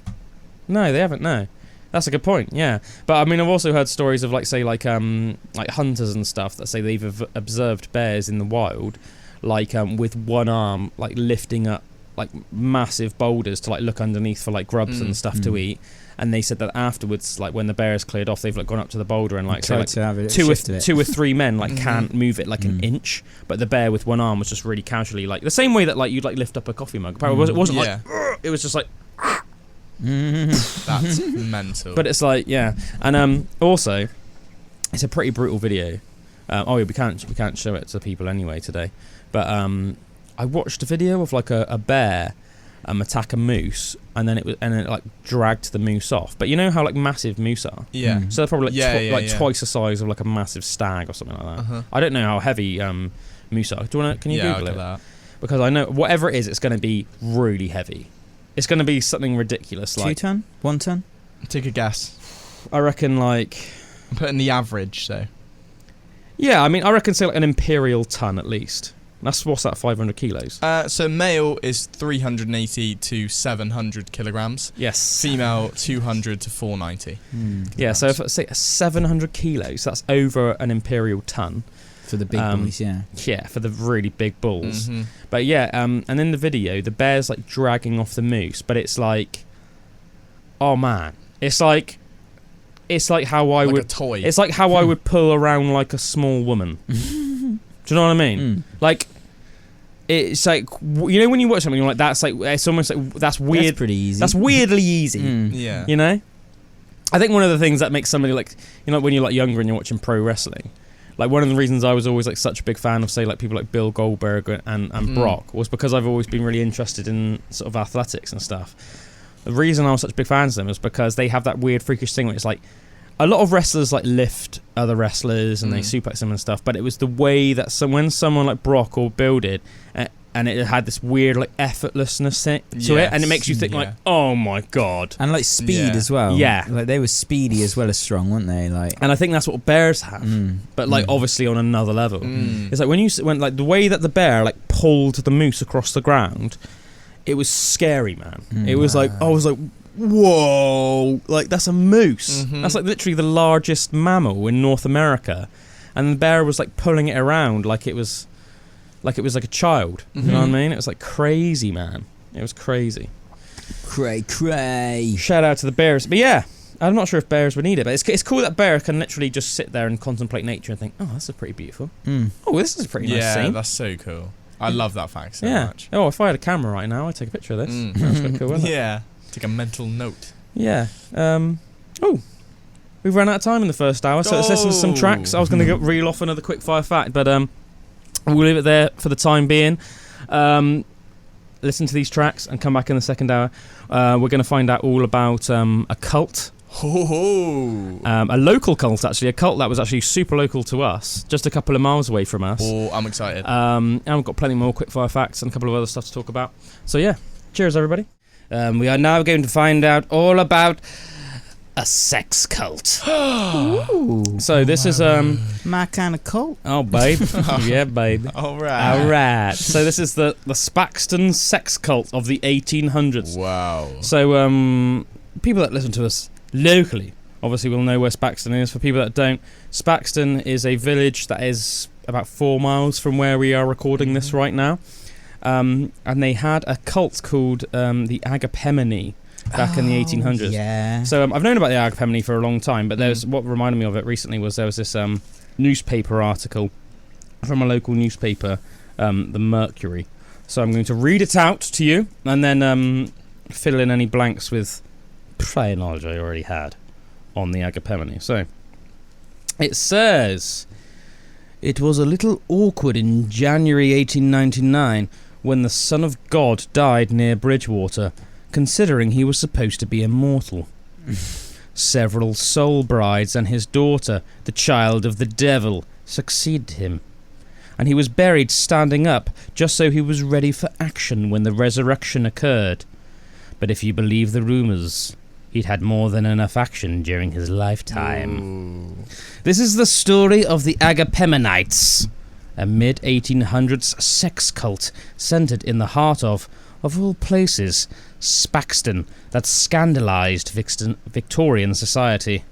No, they haven't. No. That's a good point, yeah. But I mean, I've also heard stories of like hunters and stuff that say they've observed bears in the wild, like with one arm, like lifting up like massive boulders to like look underneath for like grubs and stuff to eat. And they said that afterwards, like when the bear is cleared off, they've like gone up to the boulder and like, say, like two or three men like can't move it like an inch, but the bear with one arm was just really casually, like the same way that like you'd like lift up a coffee mug. Apparently it wasn't like it was just like. That's mental. But it's like, yeah, and also, it's a pretty brutal video. We can't show it to people anyway today. But I watched a video of like a bear attack a moose, and then it like dragged the moose off. But you know how like massive moose are? Yeah. So they're probably like twice the size of like a massive stag or something like that. I don't know how heavy moose are. Can you Google it? That. Because I know whatever it is, it's going to be really heavy. It's going to be something ridiculous, like 2 ton, 1 ton. Take a guess. I reckon like. I'm putting the average, so. Yeah, I mean, I reckon say like an imperial ton at least. What's that, 500 kilos? So male is 380 to 700 kilograms. Yes. Female 200 to 490. Yeah, so if I say 700 kilos, that's over an imperial ton. For the big bulls, yeah. Yeah, for the really big bulls. But yeah, and in the video, the bear's like dragging off the moose, but it's like, oh man, it's like how I would. A toy. It's like how I would pull around like a small woman. Do you know what I mean? Like, it's like, you know when you watch something, you're like, that's like, it's almost like that's weird. That's pretty easy. That's weirdly easy. Yeah. You know, I think one of the things that makes somebody like, you know, when you're like younger and you're watching pro wrestling. Like, one of the reasons I was always like such a big fan of, say, like people like Bill Goldberg and Brock was because I've always been really interested in sort of athletics and stuff. The reason I was such big fans of them is because they have that weird freakish thing where it's like a lot of wrestlers like lift other wrestlers and they suplex them and stuff, but it was the way that when someone like Brock or Bill did, and it had this weird like effortlessness to it, and it makes you think like, oh my god, and like speed as well. Yeah, like they were speedy as well as strong, weren't they? Like, and I think that's what bears have, but like obviously on another level. It's like when like the way that the bear like pulled the moose across the ground, it was scary, man. It was like, I was like, whoa, like that's a moose. That's like literally the largest mammal in North America, and the bear was like pulling it around like it was like a child. You know what I mean? It was like crazy, man. It was crazy. Cray. Shout out to the bears. But yeah, I'm not sure if bears would need it, but it's cool that bear can literally just sit there and contemplate nature and think, oh, this is pretty beautiful. Oh, this is a pretty nice scene. Yeah, that's so cool. I love that fact so much. Oh, if I had a camera right now, I'd take a picture of this. That's quite cool, isn't it? Yeah. Take a mental note. Yeah. We've run out of time in the first hour, so let's listen to some tracks. I was going to reel off another quickfire fact, but we'll leave it there for the time being. Listen to these tracks and come back in the second hour. We're going to find out all about a cult. A local cult, actually. A cult that was actually super local to us, just a couple of miles away from us. Oh, I'm excited. And we've got plenty more quickfire facts and a couple of other stuff to talk about. So yeah, cheers everybody. We are now going to find out all about a sex cult. Ooh. So this is my kind of cult. Oh, babe. Yeah, babe. All right. Alright. So this is the Spaxton Sex Cult of the 1800s. Wow. So people that listen to us locally obviously will know where Spaxton is. For people that don't, Spaxton is a village that is about 4 miles from where we are recording this right now. And they had a cult called the Agapemone back in the 1800s. Yeah. So I've known about the Agapemone for a long time, but there's what reminded me of it recently was there was this newspaper article from a local newspaper, the Mercury. So I'm going to read it out to you and then fill in any blanks with prior knowledge I already had on the Agapemone. So it says, it was a little awkward in January 1899 when the Son of God died near Bridgewater, considering he was supposed to be immortal. Several soul brides and his daughter, the child of the devil, succeeded him, and he was buried standing up just so he was ready for action when the resurrection occurred. But if you believe the rumours, he'd had more than enough action during his lifetime. Ooh. This is the story of the Agapemonites, a mid-1800s sex cult centred in the heart of all places, Spaxton, that scandalised Victorian society.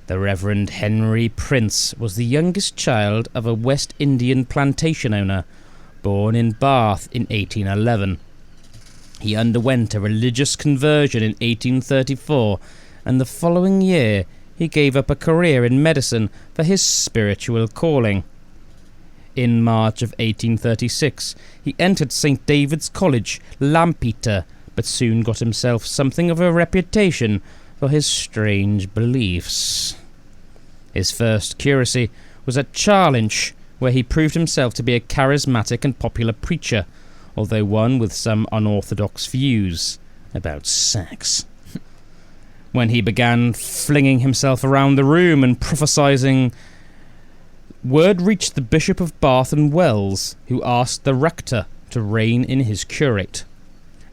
The Reverend Henry Prince was the youngest child of a West Indian plantation owner, born in Bath in 1811. He underwent a religious conversion in 1834, and the following year he gave up a career in medicine for his spiritual calling. In March of 1836, he entered St. David's College, Lampeter, but soon got himself something of a reputation for his strange beliefs. His first curacy was at Charlinch, where he proved himself to be a charismatic and popular preacher, although one with some unorthodox views about sex. When he began flinging himself around the room and prophesying, word reached the Bishop of Bath and Wells, who asked the rector to rein in his curate.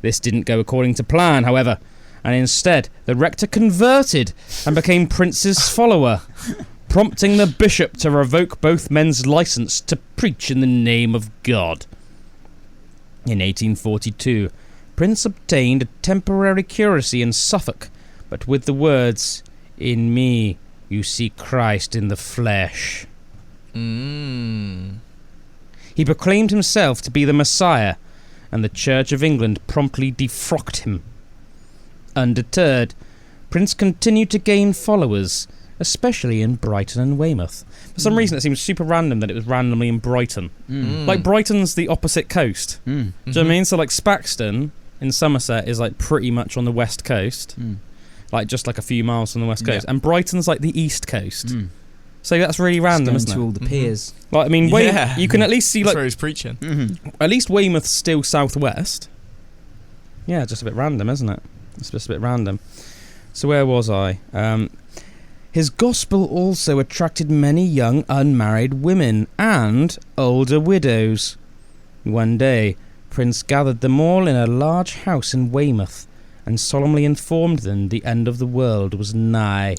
This didn't go according to plan, however, and instead the rector converted and became Prince's follower, prompting the bishop to revoke both men's licence to preach in the name of God. In 1842, Prince obtained a temporary curacy in Suffolk, but with the words, "In me you see Christ in the flesh." He proclaimed himself to be the Messiah, and the Church of England promptly defrocked him. Undeterred, Prince continued to gain followers, especially in Brighton and Weymouth. For some reason it seems super random that it was randomly in Brighton. Like Brighton's the opposite coast. Do you know what I mean? So like Spaxton in Somerset is like pretty much on the west coast. Like just like a few miles from the west coast. And Brighton's like the east coast. So that's really random, isn't it? To all the piers. Like, I mean, you can at least see like... That's where he's preaching. At least Weymouth's still southwest. Yeah, just a bit random, isn't it? It's just a bit random. So where was I? His gospel also attracted many young unmarried women and older widows. One day, Prince gathered them all in a large house in Weymouth and solemnly informed them the end of the world was nigh.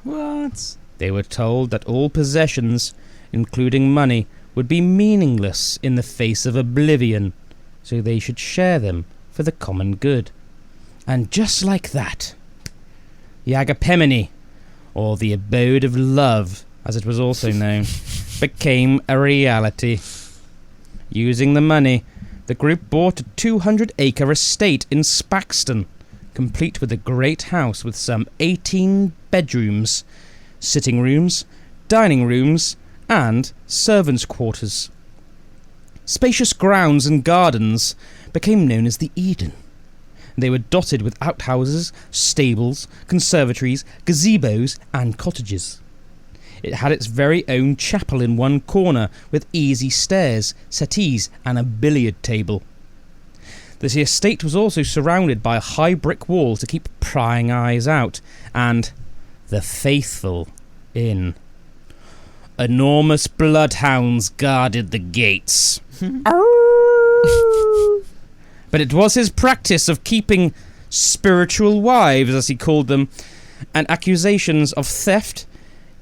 What? They were told that all possessions, including money, would be meaningless in the face of oblivion, so they should share them for the common good. And just like that, the Agapemone, or the Abode of Love, as it was also known, became a reality. Using the money, the group bought a 200-acre estate in Spaxton, complete with a great house with some 18 bedrooms, sitting rooms, dining rooms, and servants' quarters. Spacious grounds and gardens became known as the Eden. They were dotted with outhouses, stables, conservatories, gazebos, and cottages. It had its very own chapel in one corner, with easy stairs, settees, and a billiard table. The estate was also surrounded by a high brick wall to keep prying eyes out, and the faithful in. Enormous bloodhounds guarded the gates. But it was his practice of keeping spiritual wives, as he called them, and accusations of theft,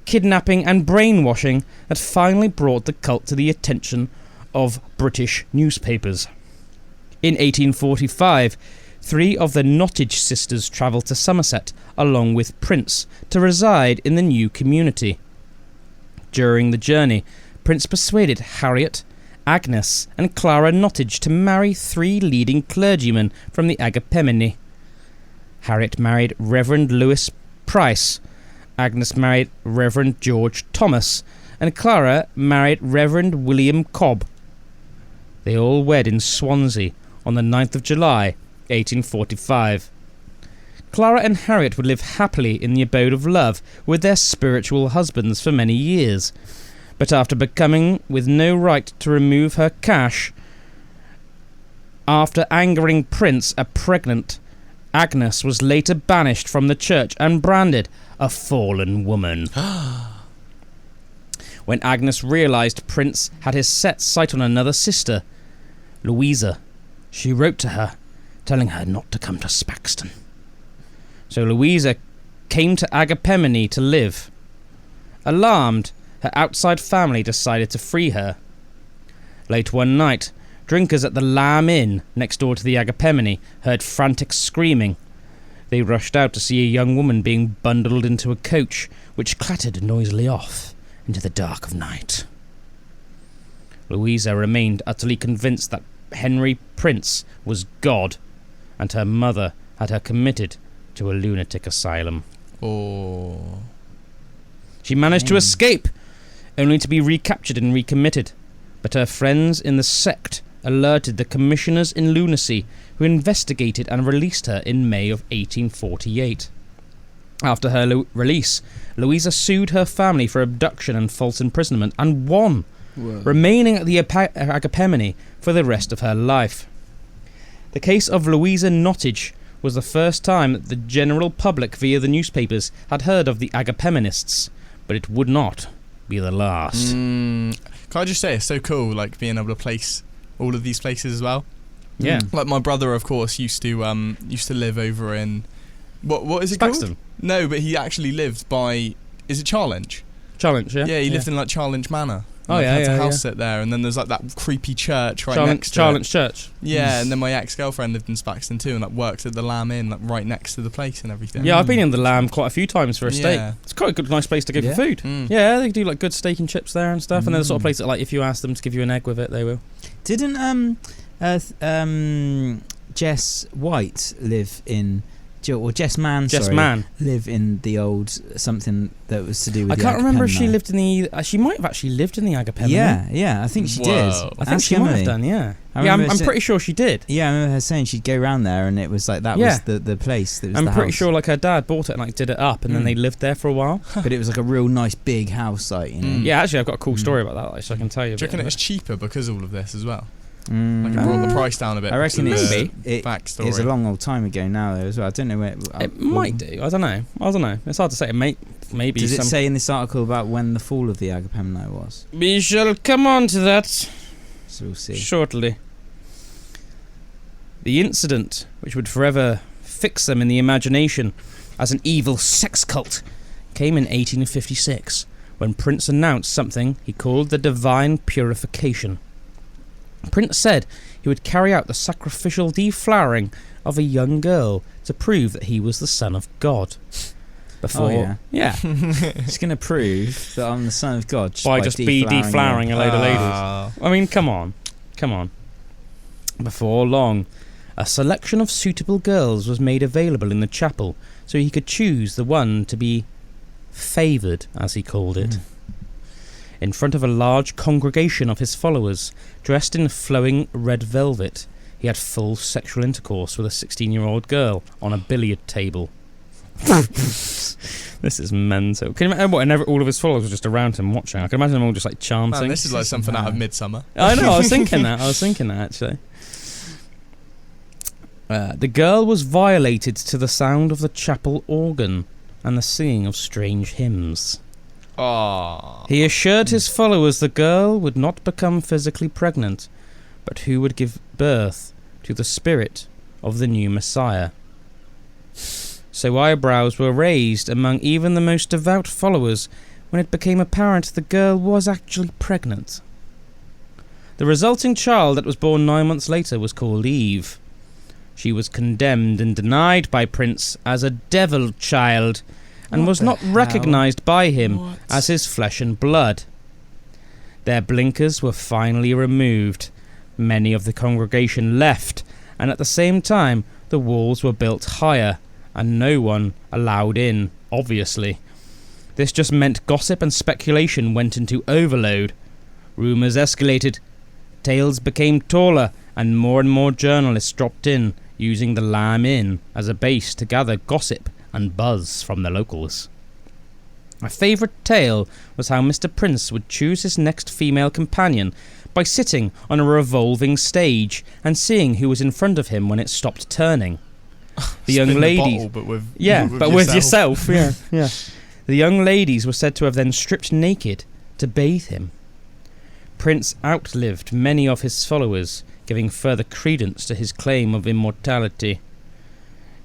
kidnapping and brainwashing that finally brought the cult to the attention of British newspapers. In 1845, 3 of the Nottage sisters travelled to Somerset along with Prince to reside in the new community. During the journey, Prince persuaded Harriet, Agnes and Clara Nottage to marry 3 leading clergymen from the Agapemone. Harriet married Reverend Lewis Price, Agnes married Reverend George Thomas, and Clara married Reverend William Cobb. They all wed in Swansea on the 9th of July, 1845. Clara and Harriet would live happily in the abode of love with their spiritual husbands for many years, but after becoming with no right to remove her cash, after angering Prince a pregnant, Agnes was later banished from the church and branded a fallen woman. When Agnes realised Prince had his set sight on another sister, Louisa, she wrote to her, telling her not to come to Spaxton. So Louisa came to Agapemone to live. Alarmed, her outside family decided to free her. Late one night, drinkers at the Lamb Inn, next door to the Agapemone, heard frantic screaming. They rushed out to see a young woman being bundled into a coach, which clattered noisily off into the dark of night. Louisa remained utterly convinced that Henry Prince was God, and her mother had her committed to a lunatic asylum. Oh. She managed to escape, only to be recaptured and recommitted, but her friends in the sect alerted the commissioners in lunacy, who investigated and released her in May of 1848. After her release, Louisa sued her family for abduction and false imprisonment and won, remaining at the Agapemone for the rest of her life. The case of Louisa Nottage was the first time that the general public via the newspapers had heard of the Agapemonists, but it would not be the last. Can I just say, it's so cool, like, being able to place all of these places as well. Yeah. Like, my brother, of course, used to live over in... What is it Spaxton. called? No, but he actually lived by... Is it Challenge? Challenge, yeah. Yeah, he lived in, like, Challenge Manor. Oh, like, yeah, had yeah, a house sit there, and then there's, like, that creepy church right next to Challenge it. Church. Yeah, and then my ex-girlfriend lived in Spaxton too, and, like, worked at the Lamb Inn, like, right next to the place and everything. Yeah, I've been in the Lamb quite a few times for a steak. Yeah. It's quite a good, nice place to go for food. Yeah, they do, like, good steak and chips there and stuff, and they're the sort of place that, like, if you ask them to give you an egg with it, they will. Didn't Jess White live in... Or Jess Mann, live in the old something that was to do with I can't remember if she lived in the... she might have actually lived in the Agapemone. Yeah, I think she did. I think she might have done, yeah. I'm pretty sure she did. Yeah, I remember her saying she'd go around there and it was like that was the place. That was I'm the pretty house. sure like her dad bought it and like did it up and then they lived there for a while. But it was like a real nice big house, like, you know. Yeah, actually I've got a cool story about that, like, so I can tell you. Do you reckon it's cheaper because of all of this as well? Like it brought the price down a bit. I reckon it's a long old time ago now though as well. I don't know where it might do. I don't know. It's hard to say. Maybe. Does it say in this article about when the fall of the Agapemone was? We shall come on to that. So we'll see shortly. The incident, which would forever fix them in the imagination as an evil sex cult, came in 1856 when Prince announced something he called the divine purification. Prince said he would carry out the sacrificial deflowering of a young girl to prove that he was the son of God. Before, It's going to prove that I'm the son of God by just deflowering a load of ladies. I mean, come on. Before long, a selection of suitable girls was made available in the chapel, so he could choose the one to be favoured, as he called it. In front of a large congregation of his followers, dressed in flowing red velvet, he had full sexual intercourse with a 16-year-old girl on a billiard table. This is mental. Can you imagine and all of his followers were just around him watching? I can imagine them all just like chanting. Man, this is like something out of Midsummer. I know, I was thinking that actually. The girl was violated to the sound of the chapel organ and the singing of strange hymns. He assured his followers the girl would not become physically pregnant, but who would give birth to the spirit of the new Messiah. So eyebrows were raised among even the most devout followers when it became apparent the girl was actually pregnant. The resulting child that was born 9 months later was called Eve. She was condemned and denied by Prince as a devil child and was not recognised by him as his flesh and blood. Their blinkers were finally removed. Many of the congregation left, and at the same time the walls were built higher and no one allowed in, obviously. This just meant gossip and speculation went into overload. Rumours escalated. Tales became taller, and more journalists dropped in, using the Lamb Inn as a base to gather gossip and buzz from the locals. My favourite tale was how Mr. Prince would choose his next female companion by sitting on a revolving stage and seeing who was in front of him when it stopped turning. The young ladies, but with yourself. Yeah. The young ladies were said to have then stripped naked to bathe him. Prince outlived many of his followers, giving further credence to his claim of immortality.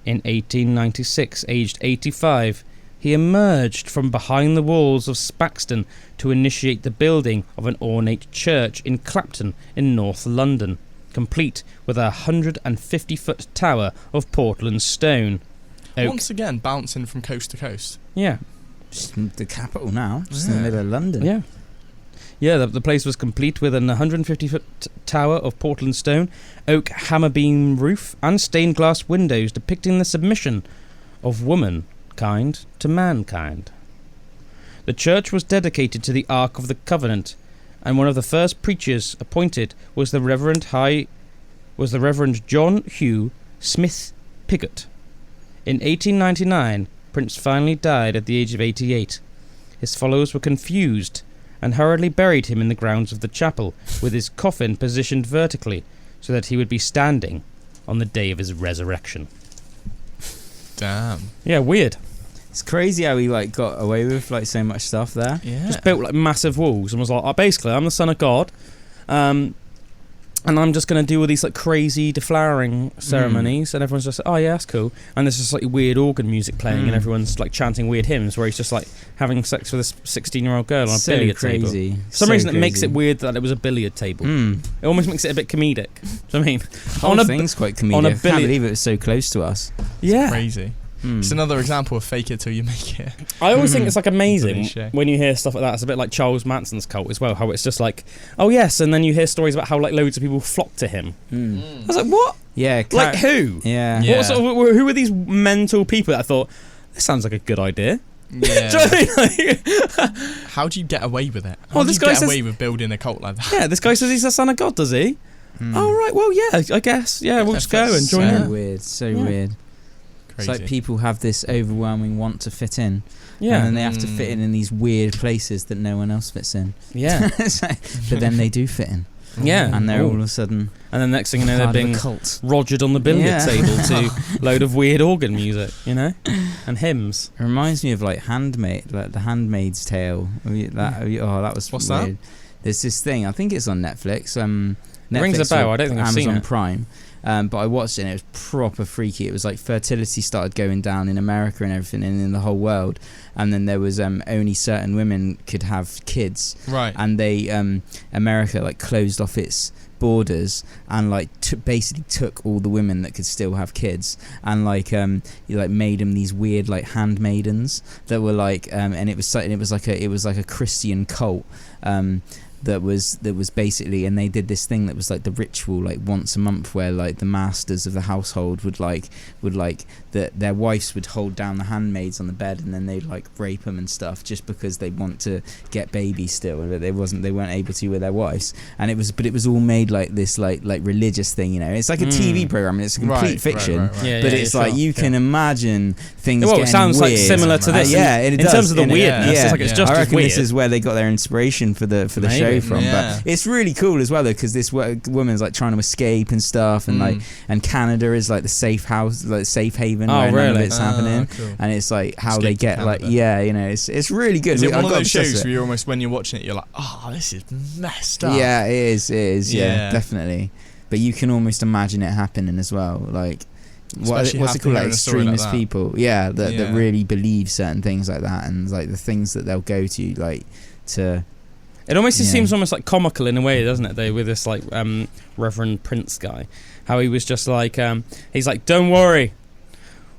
In 1896, aged 85, he emerged from behind the walls of Spaxton to initiate the building of an ornate church in Clapton in North London, complete with a 150-foot tower of Portland stone. Once again, bouncing from coast to coast. Yeah. Just the capital now, just in the middle of London. Yeah. Yeah, the place was complete with an 150-foot tower of Portland stone, oak hammer beam roof, and stained glass windows depicting the submission of womankind to mankind. The church was dedicated to the Ark of the Covenant, and one of the first preachers appointed was the Reverend John Hugh Smith Pigott. In 1899, Prince finally died at the age of 88. His followers were confused and hurriedly buried him in the grounds of the chapel, with his coffin positioned vertically so that he would be standing on the day of his resurrection. Damn. Yeah, weird. It's crazy how he got away with so much stuff there. Yeah. Just built massive walls and was like, basically, I'm the son of God, and I'm just going to do all these crazy deflowering ceremonies, and everyone's just like, oh yeah, that's cool. And there's just weird organ music playing, and everyone's chanting weird hymns where he's just having sex with this 16-year-old girl on a billiard table. For some reason it makes it weird that it was a billiard table. It almost makes it a bit comedic. Do you know what I mean? The whole thing's quite comedic. I can't believe it was so close to us. Yeah. Crazy. It's another example of fake it till you make it. I always think it's amazing when you hear stuff like that. It's a bit like Charles Manson's cult as well, how it's just oh yes, and then you hear stories about how loads of people flock to him. I was like, what? Yeah. Who? Yeah. What who are these mental people that I thought, this sounds like a good idea? Yeah. Do you know what I mean? How do you get away with it? How do you get away with building a cult like that? Yeah, this guy says he's the son of God, does he? Oh right, well yeah, I guess. Yeah, we'll just go and join in. So weird. Crazy. It's people have this overwhelming want to fit in. Yeah. And then they have to fit in these weird places that no one else fits in. Yeah. But then they do fit in. Yeah. And they're all of a sudden... And then next thing you know, they're being rogered on the billiard table to load of weird organ music, and hymns. It reminds me of Handmaid, The Handmaid's Tale. That was What's weird. that? There's this thing, I think it's on Netflix. Netflix rings a bell, I don't think I've seen it. Amazon Prime. But I watched it and it was proper freaky. It was fertility started going down in America and everything, and in the whole world. And then there was only certain women could have kids. Right. And they America closed off its borders and basically took all the women that could still have kids and made them these weird handmaidens that were and it was like a Christian cult. That was basically, and they did this thing that was the ritual once a month where the masters of the household would that their wives would hold down the handmaids on the bed and then they'd rape them and stuff just because they want to get babies still, and they weren't able to with their wives, and it was all made this religious thing, it's like a TV program and it's a complete fiction. Right. Yeah, but it's you can imagine things it getting sounds weird. similar to this in terms of the weirdness. It's just I reckon weird. this is where they got their inspiration for the show from. Yeah. But it's really cool as well though, because this woman's trying to escape and stuff, and and Canada is the safe house, safe haven where none of it's happening. Cool. And it's how Escape they get it's really good. Is it one of those shows where you're almost, when you're watching it, you're this is messed up? Yeah, it is. Yeah, definitely. But you can almost imagine it happening as well. what's it called, like extremist like people, that really believe certain things like that, and like the things that they'll go to, like to. It almost seems almost like comical in a way, doesn't it? Though, with this like Reverend Prince guy, how he was just like he's like, don't worry,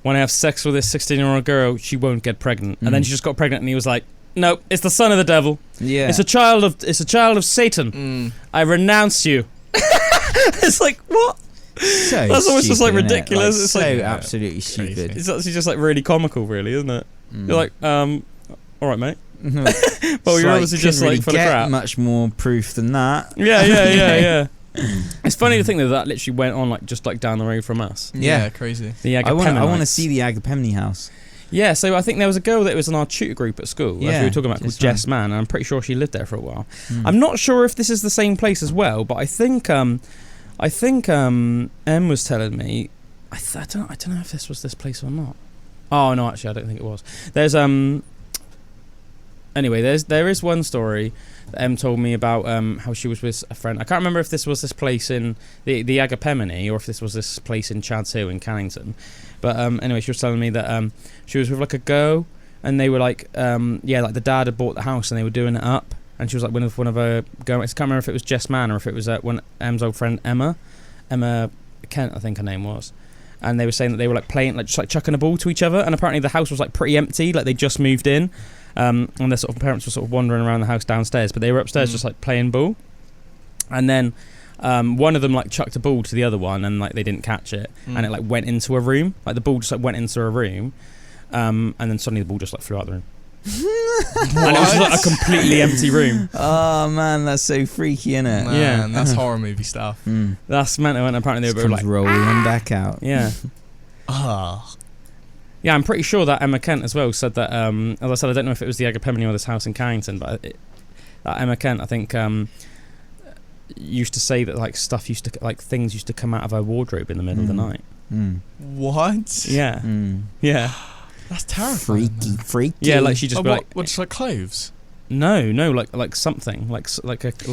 when I have sex with this 16-year-old girl, she won't get pregnant, and then she just got pregnant, and he was like, no, it's the son of the devil. Yeah, it's a child of Satan. I renounce you. It's like, what? So that's almost just like ridiculous. Like, it's so like absolutely stupid. It's actually just like really comical, really, isn't it? You're like, all right, mate. Well, you're obviously just like full of crap. Much more proof than that. Yeah. It's funny to think that literally went on like just like down the road from us. Yeah, crazy. The I want to see the Agapemni house. Yeah, so I think there was a girl that was in our tutor group at school, like we were talking about, called Jess Mann, and I'm pretty sure she lived there for a while. I'm not sure if this is the same place as well, but I think Em was telling me, I don't know if this was this place or not. Oh no, actually I don't think it was. There's anyway, there is one story that Em told me about how she was with a friend. I can't remember if this was this place in the Agapemni or if this was this place in Chad's Hill in Cannington. But anyway, she was telling me that she was with like a girl, and they were like like the dad had bought the house and they were doing it up, and she was like one of her girls. I can't remember if it was Jess Mann or if it was one Em's old friend Emma Kent, I think her name was. And they were saying that they were like playing, like just like chucking a ball to each other, and apparently the house was like pretty empty, like they just moved in, and their sort of parents were sort of wandering around the house downstairs, but they were upstairs just like playing ball, and then one of them like chucked a ball to the other one, and like they didn't catch it, and it like went into a room, like the ball just like went into a room, and then suddenly the ball just like flew out the room. And it was like a completely empty room. Oh man, that's so freaky, innit? Man, that's horror movie stuff. That's mental, and apparently they were like rolling back out. Yeah. Yeah, I'm pretty sure that Emma Kent as well said that. As I said, I don't know if it was the Agapemni or this house in Carrington, but that Emma Kent, I think, used to say that like things used to come out of her wardrobe in the middle of the night. What? Yeah. Yeah. That's terrifying. Freaky. Yeah, like she just like clothes? No, like something, like something,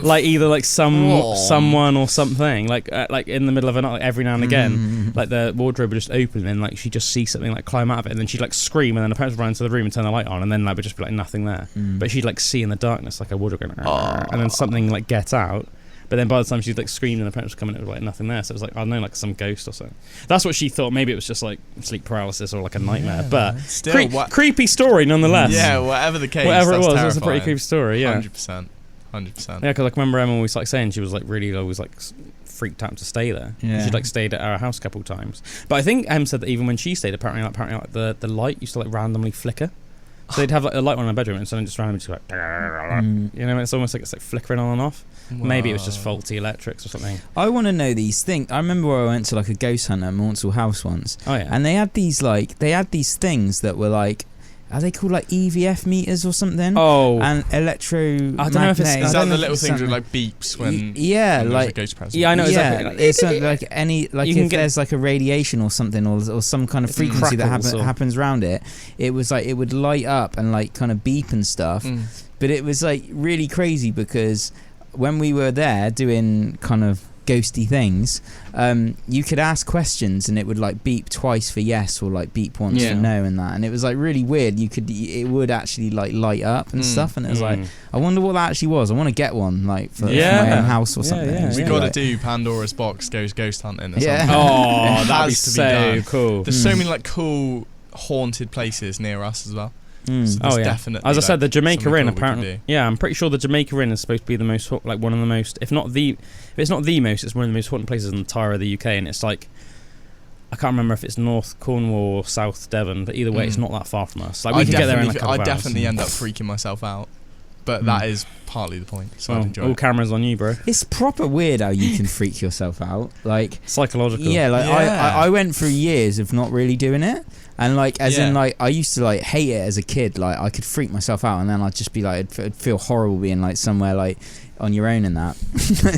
like either like someone or something, like in the middle of a night, like every now and again, like the wardrobe would just open and like she'd just see something like climb out of it, and then she'd like scream, and then the parents would run into the room and turn the light on, and then like would just be like nothing there, but she'd like see in the darkness like a wardrobe going, and then something like get out. But then by the time she'd like screamed and the parents were coming, it was like nothing there. So it was like, I don't know, like some ghost or something. That's what she thought. Maybe it was just like sleep paralysis or like a nightmare. Yeah, but still, creepy story nonetheless. Yeah, whatever the case. Whatever it was, terrifying. It was a pretty creepy story. Yeah, 100%. Yeah, because like, I remember Emma always like saying she was like really always like freaked out to stay there. Yeah. She'd like stayed at our house a couple of times. But I think Em said that even when she stayed, apparently like the light used to like randomly flicker. So they'd have like a light on in their bedroom and suddenly just randomly just like, you know, it's almost like it's like flickering on and off. Whoa. Maybe it was just faulty electrics or something. I want to know these things. I remember where I went to like a ghost hunt at Maunsell House once. Oh yeah. And they had these things that were like, are they called like EVF meters or something? Oh. And electromagnetic. I don't know if it's... Is that the little things with like beeps when when there's a ghost present? Yeah, I know exactly. It's like any... Like if there's like a radiation or something or some kind of frequency that happens around it, it was like it would light up and like kind of beep and stuff. But it was like really crazy because when we were there doing kind of ghosty things, you could ask questions and it would like beep twice for yes or like beep once for no and that, and it was like really weird. It would actually like light up and stuff, and it was like, I wonder what that actually was. I want to get one like for my own house or something. We got to do Pandora's box goes ghost hunting or something. Oh, that'd be so cool. There's so many like cool haunted places near us as well. So definitely, as I said, the Jamaica Inn, cool apparently. Yeah, I'm pretty sure the Jamaica Inn is supposed to be the most, like one of the most, if it's not the most, it's one of the most haunted places in the entire of the UK, and it's like, I can't remember if it's North Cornwall or South Devon, but either way, it's not that far from us. Like we can get there in like a couple of hours. I definitely end up freaking myself out, but that is partly the point. So I'd enjoy all it. Cameras on you, bro. It's proper weird how you can freak yourself out, like psychological. Yeah, like I went through years of not really doing it. And like, in like, I used to like hate it as a kid. Like, I could freak myself out, and then I'd just be like, I'd feel horrible being like somewhere like on your own and that.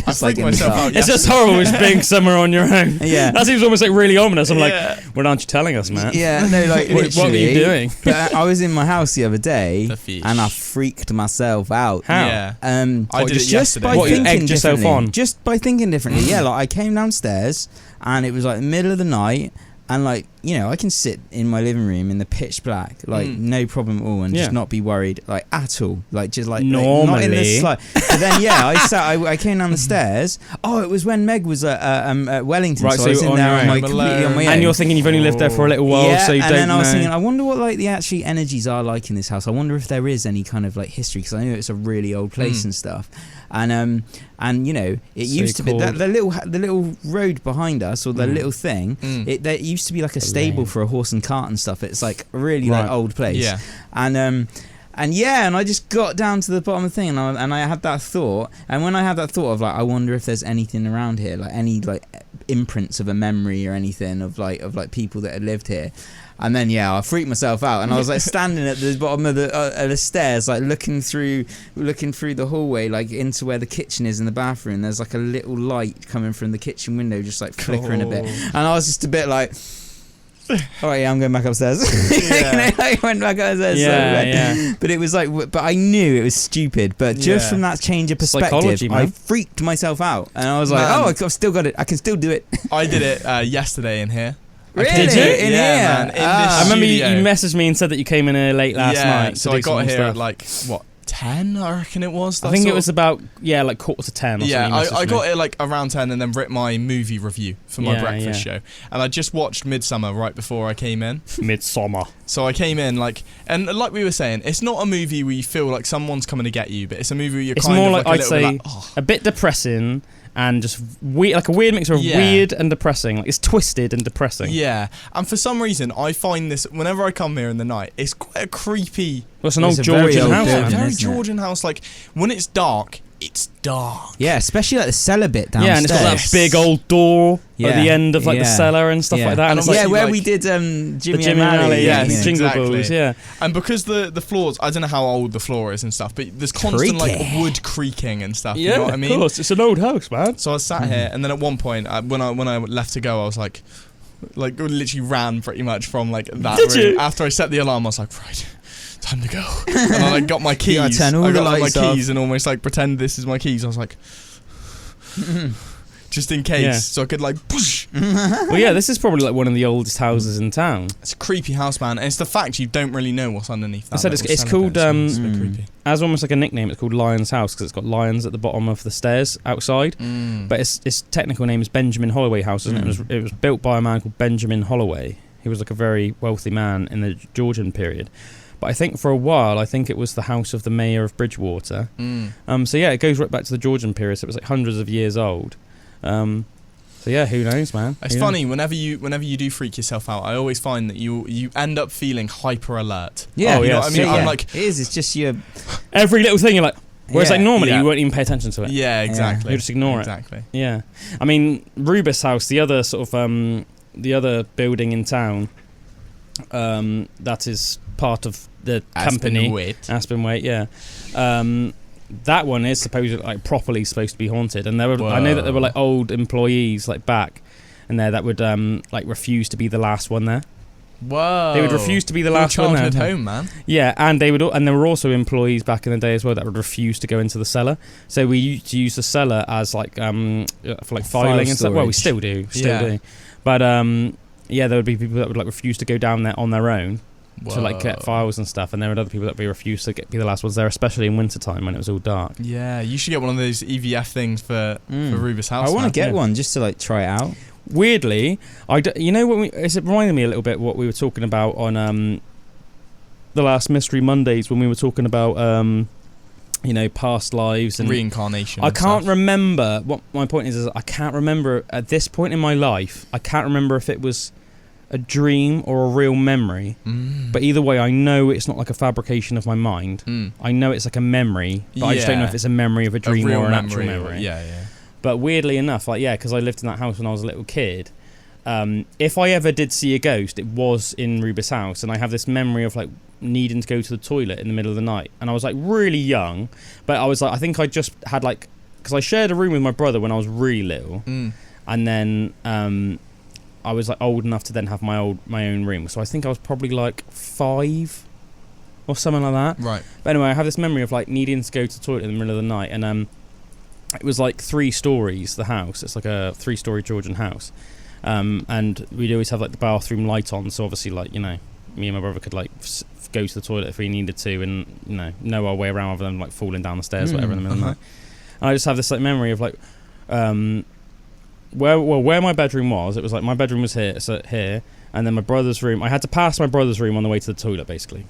I freaked myself out. It's just horrible just being somewhere on your own. Yeah. That seems almost like really ominous. I'm like, what aren't you telling us, man? Yeah, no, like what are you doing? But I was in my house the other day and I freaked myself out. How? Yeah. I did it just yesterday. by What, you thinking egged yourself differently. on? Just by thinking differently. Yeah, like I came downstairs and it was like the middle of the night. And like, you know, I can sit in my living room in the pitch black, like no problem at all, and just not be worried, like at all, like just like normally. not in this like. But then I came down the stairs. Oh, it was when Meg was at Wellington, Right, so I was in there completely on my own. And you're thinking you've only lived there for a little while, yeah, so you don't know. And then I was thinking, I wonder what like the actual energies are like in this house. I wonder if there is any kind of like history, because I know it's a really old place and stuff. And you know, it used to be the little road behind us, or the little thing. There used to be like a stable for a horse and cart and stuff. It's like a really like old place. Yeah. And I just got down to the bottom of the thing, and I had that thought. And when I had that thought of like, I wonder if there's anything around here, like any like imprints of a memory or anything of like people that had lived here. And then I freaked myself out, and I was like standing at the bottom of the stairs, like looking through the hallway, like into where the kitchen is in the bathroom. There's like a little light coming from the kitchen window, just like flickering a bit, and I was just a bit like, all right, I'm going back upstairs. I went back upstairs. But it was like, but I knew it was stupid. But just from that change of perspective, I freaked myself out, and I was like, I've still got it. I can still do it. I did it yesterday in here. Really? Did you? In here? Man, in this I remember you studio. messaged me and said that you came in here late last night. So I got here at like 10, I reckon it was. I think it was about like 9:45 or yeah, something. I got here like around 10 and then wrote my movie review for my breakfast show. And I just watched Midsummer right before I came in. Midsummer. So I came in and like we were saying, it's not a movie where you feel like someone's coming to get you, but it's a movie where you're kind more of like a I'd little say bit like, a bit depressing. And just like a weird mixture of weird and depressing. Like it's twisted and depressing. Yeah, and for some reason I find this whenever I come here in the night, it's quite a creepy. Well, it's an old Georgian house. Very Georgian house. Like when it's dark, it's dark. Yeah, especially like the cellar bit downstairs. Yeah, and it's got that big old door at the end of like the cellar and stuff like that. And it's like, where we did Jimmy and Mally, Jingle exactly. Balls, And because the floors, I don't know how old the floor is and stuff, but there's constant like wood creaking and stuff. You know what I mean? Of course, it's an old house, man. So I was sat here, and then at one point, when I left to go, I was like literally ran pretty much from like that Did room. you? After I set the alarm, I was like, right, time to go. And I like got my keys. Turn all I the got lights my off. keys and almost like pretend this is my keys. I was like, just in case, so I could like push. Well, yeah, this is probably like one of the oldest houses in town. It's a creepy house, man, and it's the fact you don't really know what's underneath. I said it's called it's a bit creepy. As almost like a nickname. It's called Lion's House because it's got lions at the bottom of the stairs outside. But its technical name is Benjamin Holloway House, isn't it? It was built by a man called Benjamin Holloway. He was like a very wealthy man in the Georgian period. But I think for a while, it was the house of the mayor of Bridgewater. So yeah, it goes right back to the Georgian period. So it was like hundreds of years old. So yeah, who knows, man? It's funny whenever you do freak yourself out. I always find that you end up feeling hyper alert. Yeah, you know what I mean. I'm like, it is. It's just your every little thing. You're like, whereas like normally you won't even pay attention to it. Yeah, exactly. You just ignore it. Exactly. Yeah, I mean Rubus House, the other sort of the other building in town, that is part of the company Aspen Waite. Yeah. That one is supposed properly supposed to be haunted, and there were I know that there were like old employees like back and there that would like refuse to be the last one there. Whoa! They would refuse to be the last one there. Home, man. Yeah, and there were also employees back in the day as well that would refuse to go into the cellar. So we used to use the cellar as like for like filing and stuff. Well, we still do, But there would be people that would like refuse to go down there on their own. To like get files and stuff, and there were other people that would refuse to be the last ones there, especially in winter time when it was all dark. Yeah, you should get one of those EVF things for Rubus House. I want to get one just to like try it out. Weirdly, you know what? It reminded me a little bit what we were talking about on the last Mystery Mondays when we were talking about past lives and reincarnation. I can't remember what my point is. I can't remember at this point in my life. I can't remember if it was a dream or a real memory, but either way I know it's not like a fabrication of my mind. I know it's like a memory, but I just don't know if it's a memory of a dream or an actual memory. Yeah. But weirdly enough, because I lived in that house when I was a little kid, if I ever did see a ghost, it was in Ruba's house, and I have this memory of like needing to go to the toilet in the middle of the night, and I was like really young, but I was like, I think I just had like, because I shared a room with my brother when I was really little, and then I was like old enough to then have my own room, so I think I was probably like 5 or something like that. Right. But anyway, I have this memory of like needing to go to the toilet in the middle of the night, and it was like 3 stories, the house. It's like a 3-story Georgian house. And we'd always have like the bathroom light on, so obviously like, you know, me and my brother could like go to the toilet if we needed to, and you know our way around rather than like falling down the stairs or whatever in the middle of the night. And I just have this like memory of like where my bedroom was. It was like my bedroom was here, and then my brother's room, I had to pass my brother's room on the way to the toilet basically.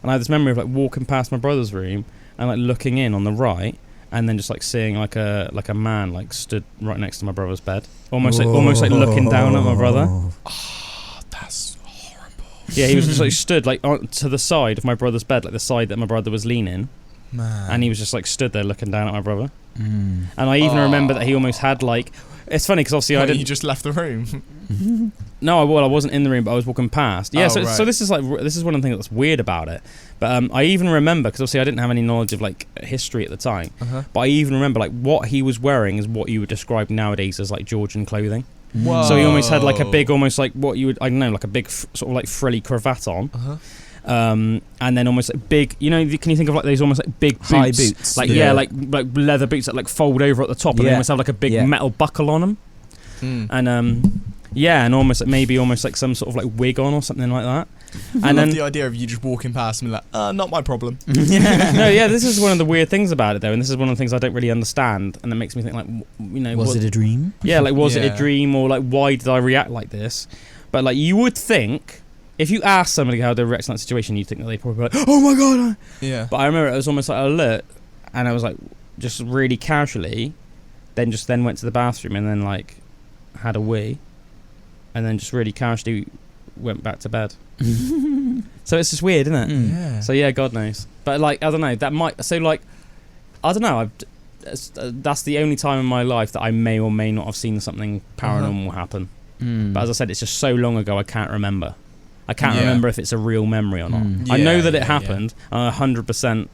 And I had this memory of like walking past my brother's room and like looking in on the right, and then just like seeing like a man like stood right next to my brother's bed, almost like looking down at my brother. Oh, that's horrible. Yeah, he was just like stood like to the side of my brother's bed, like the side that my brother was leaning. Man. And he was just like stood there looking down at my brother. And I even remember that he almost had like, it's funny because obviously I didn't. You just left the room. No, I wasn't in the room, but I was walking past. Yeah, Oh, so right. this is one of the things that's weird about it. But I even remember, because obviously I didn't have any knowledge of like history at the time. But I even remember like what he was wearing is what you would describe nowadays as like Georgian clothing. Whoa. So he almost had like a big, almost like what you would, I don't know, like a big sort of like frilly cravat on. And then almost like big, you know, can you think of like those almost like big boots? High boots. Like like leather boots that like fold over at the top, and they almost have like a big metal buckle on them. And and almost like maybe almost like some sort of like wig on or something like that. I And love then the idea of you just walking past and be like, not my problem. this is one of the weird things about it though, and this is one of the things I don't really understand, and it makes me think like, you know, was it a dream? Yeah, like was it a dream, or like why did I react like this? But like you would think, if you ask somebody how they react in that situation, you'd think that they'd probably be like, oh my god. Yeah. But I remember it was almost like alert, and I was like just really casually, then went to the bathroom and then like had a wee, and then just really casually went back to bed. So it's just weird, isn't it? Yeah. So yeah, God knows. But like I don't know, that might, so like I don't know, that's the only time in my life that I may or may not have seen something paranormal happen. But as I said, it's just so long ago I can't remember. I can't remember if it's a real memory or not. I know that it happened, and I 100%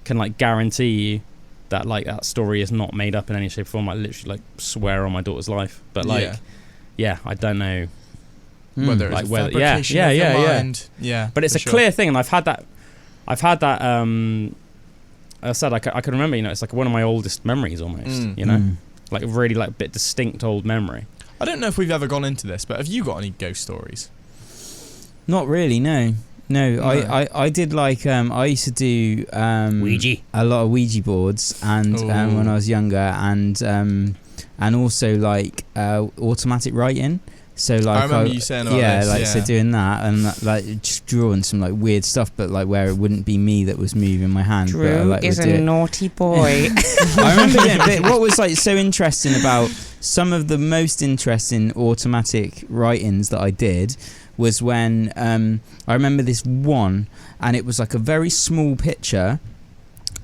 can like guarantee you that like that story is not made up in any shape or form. I literally like swear on my daughter's life. But like I don't know whether it's like a whether fabrication of your mind. Yeah. But it's a clear thing, and I've had that I said I can remember, you know, it's like one of my oldest memories almost, you know? Like a really like bit distinct old memory. I don't know if we've ever gone into this, but have you got any ghost stories? Not really, no. I did like I used to do Ouija. a lot of Ouija boards, and when I was younger, and also like automatic writing. So like I remember you saying about this, so doing that, and like just drawing some like weird stuff, but like where it wouldn't be me that was moving my hand. Drew but I, like, is a naughty boy. I remember what was like so interesting about some of the most interesting automatic writings that I did was when I remember this one, and it was like a very small picture,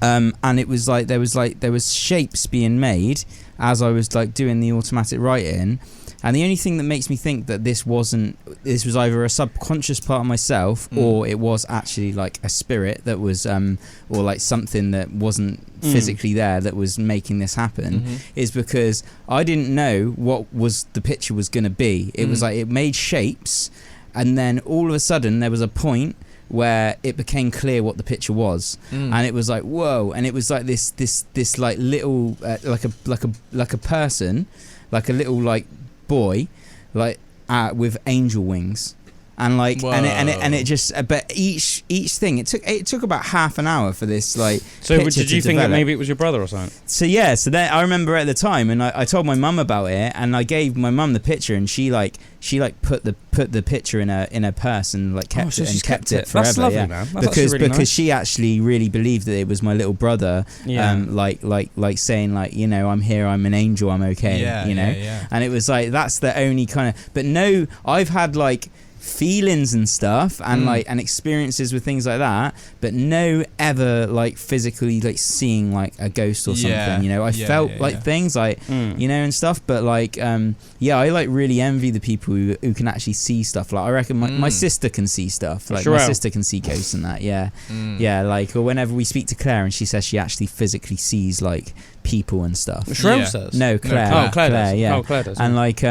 and it was like there was shapes being made as I was like doing the automatic writing. And the only thing that makes me think that this was either a subconscious part of myself, or it was actually like a spirit that was, or like something that wasn't physically there that was making this happen, is because I didn't know what the picture was going to be. It was like it made shapes, and then all of a sudden there was a point where it became clear what the picture was, and it was like whoa, and it was like this like little like a person, like a little like boy, like with angel wings, and like and it just but each thing it took about half an hour for this like. So did you think that maybe it was your brother or something? So yeah, so then I remember at the time, and I told my mum about it, and I gave my mum the picture, and she put the picture in her purse and like kept it forever. That's lovely, yeah. man. That's really because nice. she actually really believed that it was my little brother. Like saying like, you know, I'm here, I'm an angel, I'm okay. You know, and it was like that's the only kind of. But no, I've had like feelings and stuff, and like and experiences with things like that, but no ever like physically like seeing like a ghost or something. You know, I felt like things like you know and stuff, but like I like really envy the people who can actually see stuff. Like I reckon my sister can see stuff. Like my sister can see ghosts and that. Yeah, like, or whenever we speak to Claire and she says she actually physically sees like people and stuff. Shrem says? No, Claire. Oh, Claire does. Yeah. Oh, Claire does. And like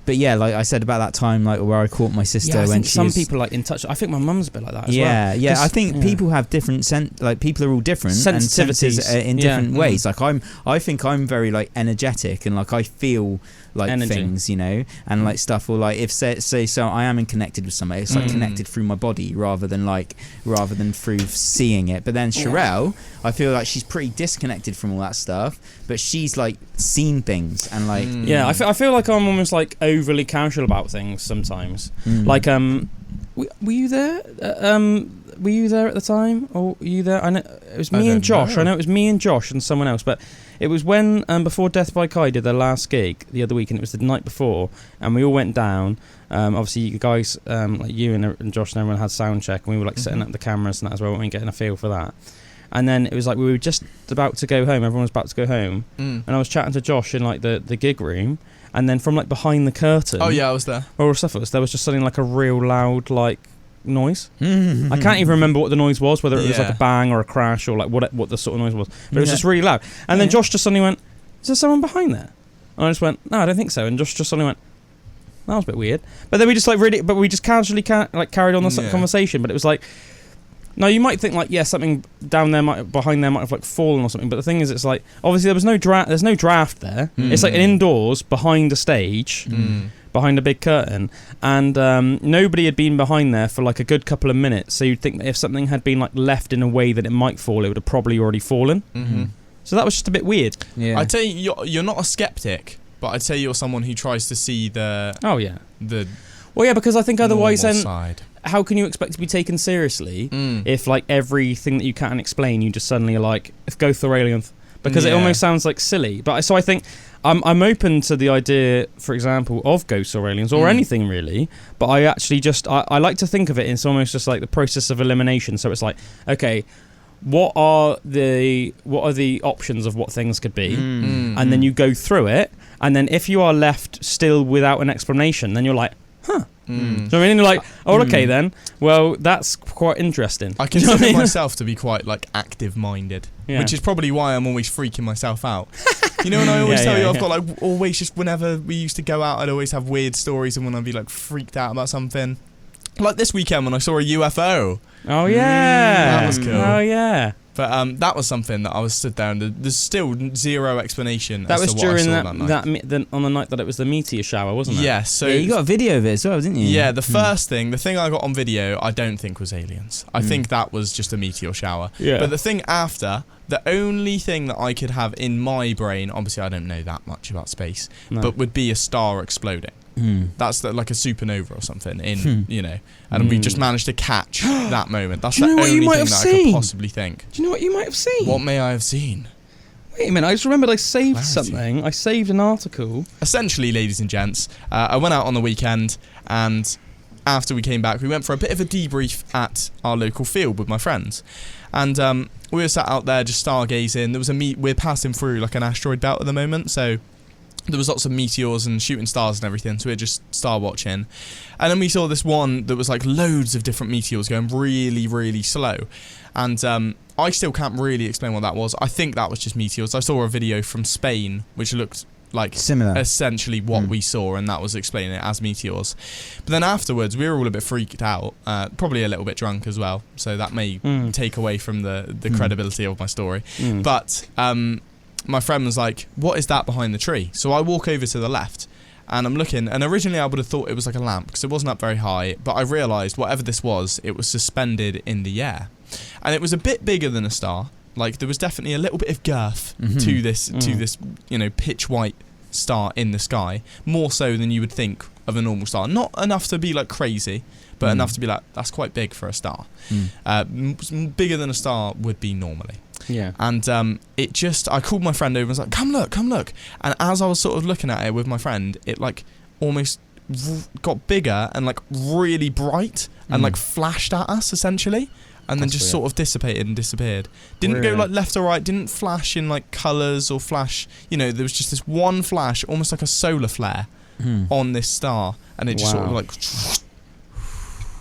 but yeah, like I said about that time, like where I caught my sister I when think she some was, people like in touch. I think my mum's a bit like that as well. Yeah. I think people have different like people are all different and senses in different ways. Like I think I'm very like energetic and like I feel like things, you know, and like stuff, or like if say so I am connected with somebody, it's like connected through my body rather than through seeing it. But then Sherelle, I feel like she's pretty disconnected from all that stuff, but she's like seen things and like I feel like I'm almost like overly casual about things sometimes. Like were you there? Were you there at the time, or were you there? I know it was me and Josh. I know it was me and Josh and someone else, but it was when before Death by Kai did their last gig the other week, and it was the night before, and we all went down. Obviously, you guys, like you and Josh and everyone had sound check, and we were like setting up the cameras and that as well, and getting a feel for that. And then it was like we were just about to go home. Everyone was about to go home, and I was chatting to Josh in like the gig room, and then from like behind the curtain. Oh yeah, I was there. Or stuff. There was just something like a real loud like noise. I can't even remember what the noise was, whether it was like a bang or a crash or like what the sort of noise was, but it was just really loud. And then Josh just suddenly went, "Is there someone behind there?" And I just went, "No, I don't think so." And Josh just suddenly went, "That was a bit weird." But then we just we just casually carried on the conversation. But it was like, no, you might think like something down there behind there might have like fallen or something. But the thing is, it's like obviously there's no draft there. It's like an indoors behind a stage. Behind a big curtain, and nobody had been behind there for like a good couple of minutes, so you'd think that if something had been like left in a way that it might fall, it would have probably already fallen. So that was just a bit weird. I'd say you're not a skeptic, but I'd say you're someone who tries to see the because I think otherwise then side. How can you expect to be taken seriously if like everything that you can't explain you just suddenly are like go for aliens, because it almost sounds like silly. But so I think I'm open to the idea, for example, of ghosts or aliens or anything really, but I actually just I like to think of it. It's almost just like the process of elimination. So it's like, okay, what are the options of what things could be, and then you go through it, and then if you are left still without an explanation, then you're like, huh. So I mean, you're like, oh, okay then. Well, that's quite interesting. I consider myself to be quite like active-minded, which is probably why I'm always freaking myself out. You know, and I always tell you, I've got like always just whenever we used to go out, I'd always have weird stories, and when I'd be like freaked out about something, like this weekend when I saw a UFO. Oh yeah, that was cool. Oh yeah. But that was something that I was stood there and there's still zero explanation. That was to during what I saw that night. On the night that it was the meteor shower, wasn't it? Yeah. So you got a video of it as well, didn't you? Yeah. The thing I got on video, I don't think was aliens. I think that was just a meteor shower. Yeah. But the thing after, the only thing that I could have in my brain, obviously I don't know that much about space, but would be a star exploding. That's like a supernova or something you know, and we just managed to catch that moment. That's the only thing that I could possibly think. Do you know what you might have seen? What may I have seen? Wait a minute, I just remembered I saved something. I saved an article. Essentially, ladies and gents, I went out on the weekend, and after we came back, we went for a bit of a debrief at our local field with my friends. And we were sat out there just stargazing. There was we're passing through like an asteroid belt at the moment, so there was lots of meteors and shooting stars and everything, so we were just star watching. And then we saw this one that was like loads of different meteors going really, really slow. And I still can't really explain what that was. I think that was just meteors. I saw a video from Spain which looked like similar, essentially what we saw, and that was explaining it as meteors. But then afterwards we were all a bit freaked out, probably a little bit drunk as well, so that may take away from the credibility of my story. But my friend was like, what is that behind the tree? So I walk over to the left and I'm looking, and originally I would have thought it was like a lamp because it wasn't up very high, but I realised whatever this was, it was suspended in the air, and it was a bit bigger than a star. Like there was definitely a little bit of girth to this you know, pitch white star in the sky, more so than you would think of a normal star. Not enough to be like crazy, but enough to be like, that's quite big for a star. Bigger than a star would be normally. Yeah. And I called my friend over and was like, come look. And as I was sort of looking at it with my friend, it like almost got bigger and like really bright and like flashed at us essentially, and then just sort of dissipated and disappeared. Didn't go like left or right, didn't flash in like colours or flash, there was just this one flash, almost like a solar flare on this star, and it just sort of like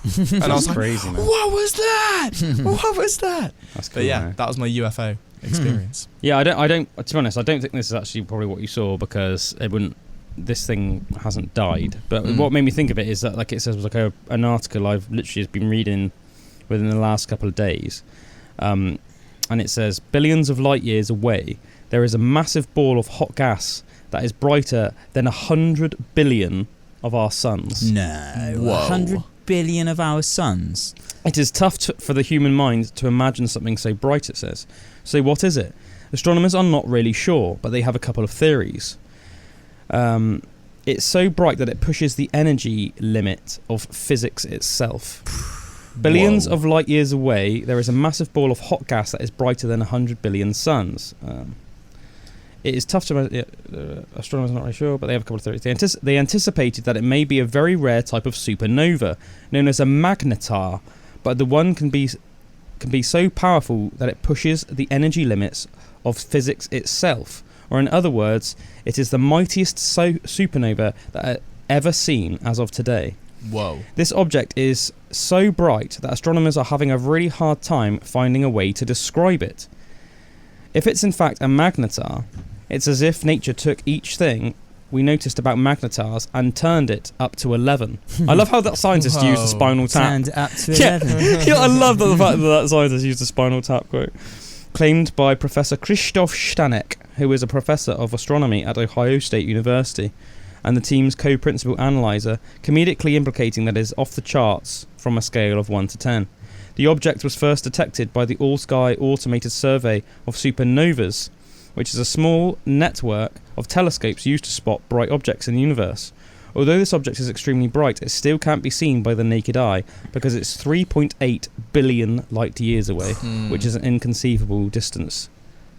and I was like, crazy, man. What was that? What was that? That's cool, but yeah, man. that was my UFO experience. Yeah, I don't to be honest, I don't think this is actually probably what you saw, because this thing hasn't died. But what made me think of it is that, like it says, was like an article I've literally just been reading within the last couple of days, and it says, billions of light years away, there is a massive ball of hot gas that is brighter than 100 billion of our suns. No, Whoa. 100 billion of our suns. It is tough for the human mind to imagine something so bright, it says. So what is it? Astronomers are not really sure, but they have a couple of theories. It's so bright that it pushes the energy limit of physics itself. Billions of light years away, there is a massive ball of hot gas that is brighter than 100 billion suns. It is tough to... astronomers are not really sure, but they have a couple of theories. They anticipated that it may be a very rare type of supernova, known as a magnetar, but the one can be so powerful that it pushes the energy limits of physics itself. Or in other words, it is the mightiest supernova that I've ever seen as of today. Whoa. This object is so bright that astronomers are having a really hard time finding a way to describe it. If it's in fact a magnetar, it's as if nature took each thing we noticed about magnetars and turned it up to 11. I love how that scientist used the spinal tap. Turned up to 11. Yeah, I love the fact that scientist used the spinal tap quote. Claimed by Professor Krzysztof Stanek, who is a professor of astronomy at Ohio State University, and the team's co-principal analyzer, comedically implicating that it is off the charts from a scale of 1 to 10. The object was first detected by the All-Sky Automated Survey of Supernovas, which is a small network of telescopes used to spot bright objects in the universe. Although this object is extremely bright, it still can't be seen by the naked eye because it's 3.8 billion light years away, which is an inconceivable distance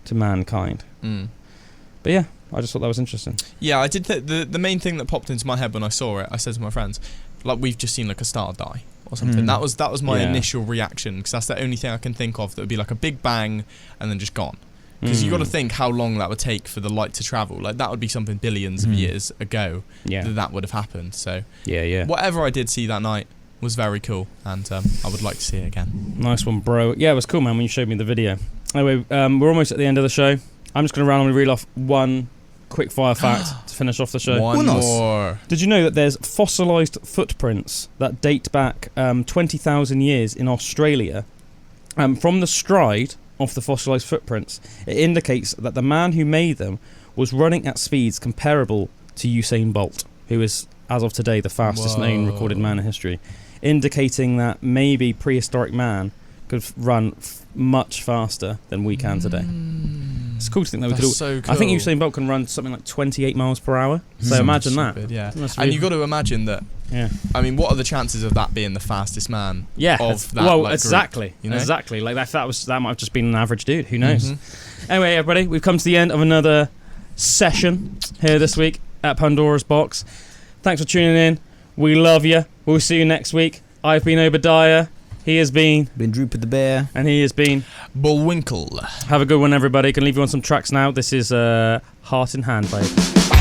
to mankind. But yeah, I just thought that was interesting. Yeah, I did. The main thing that popped into my head when I saw it, I said to my friends, like, we've just seen like a star die or something. That was my initial reaction, because that's the only thing I can think of that would be like a big bang and then just gone. Because you got to think how long that would take for the light to travel. Like, that would be something billions of years ago that would have happened. So whatever I did see that night was very cool, and I would like to see it again. Nice one, bro. Yeah, it was cool, man, when you showed me the video. Anyway, we're almost at the end of the show. I'm just going to randomly reel off one quickfire fact to finish off the show. One more. Did you know that there's fossilised footprints that date back 20,000 years in Australia? From the stride of the fossilised footprints, it indicates that the man who made them was running at speeds comparable to Usain Bolt, who is, as of today, the fastest known recorded man in history, indicating that maybe prehistoric man could run much faster than we can today. It's cool to think that we could all... So cool. I think Usain Bolt can run something like 28 miles per hour. So imagine stupid, that. Yeah. And you've got to imagine that. Yeah. I mean, what are the chances of that being the fastest man? Yeah. Of that, well, like, exactly. Group, you know? Exactly. Like that might have just been an average dude. Who knows? Anyway, everybody, we've come to the end of another session here this week at Pandora's Box. Thanks for tuning in. We love you. We'll see you next week. I've been Obadiah. He has been Droopy the Bear. And he has been Bullwinkle. Have a good one, everybody. Can leave you on some tracks now. This is Heart in Hand, babe.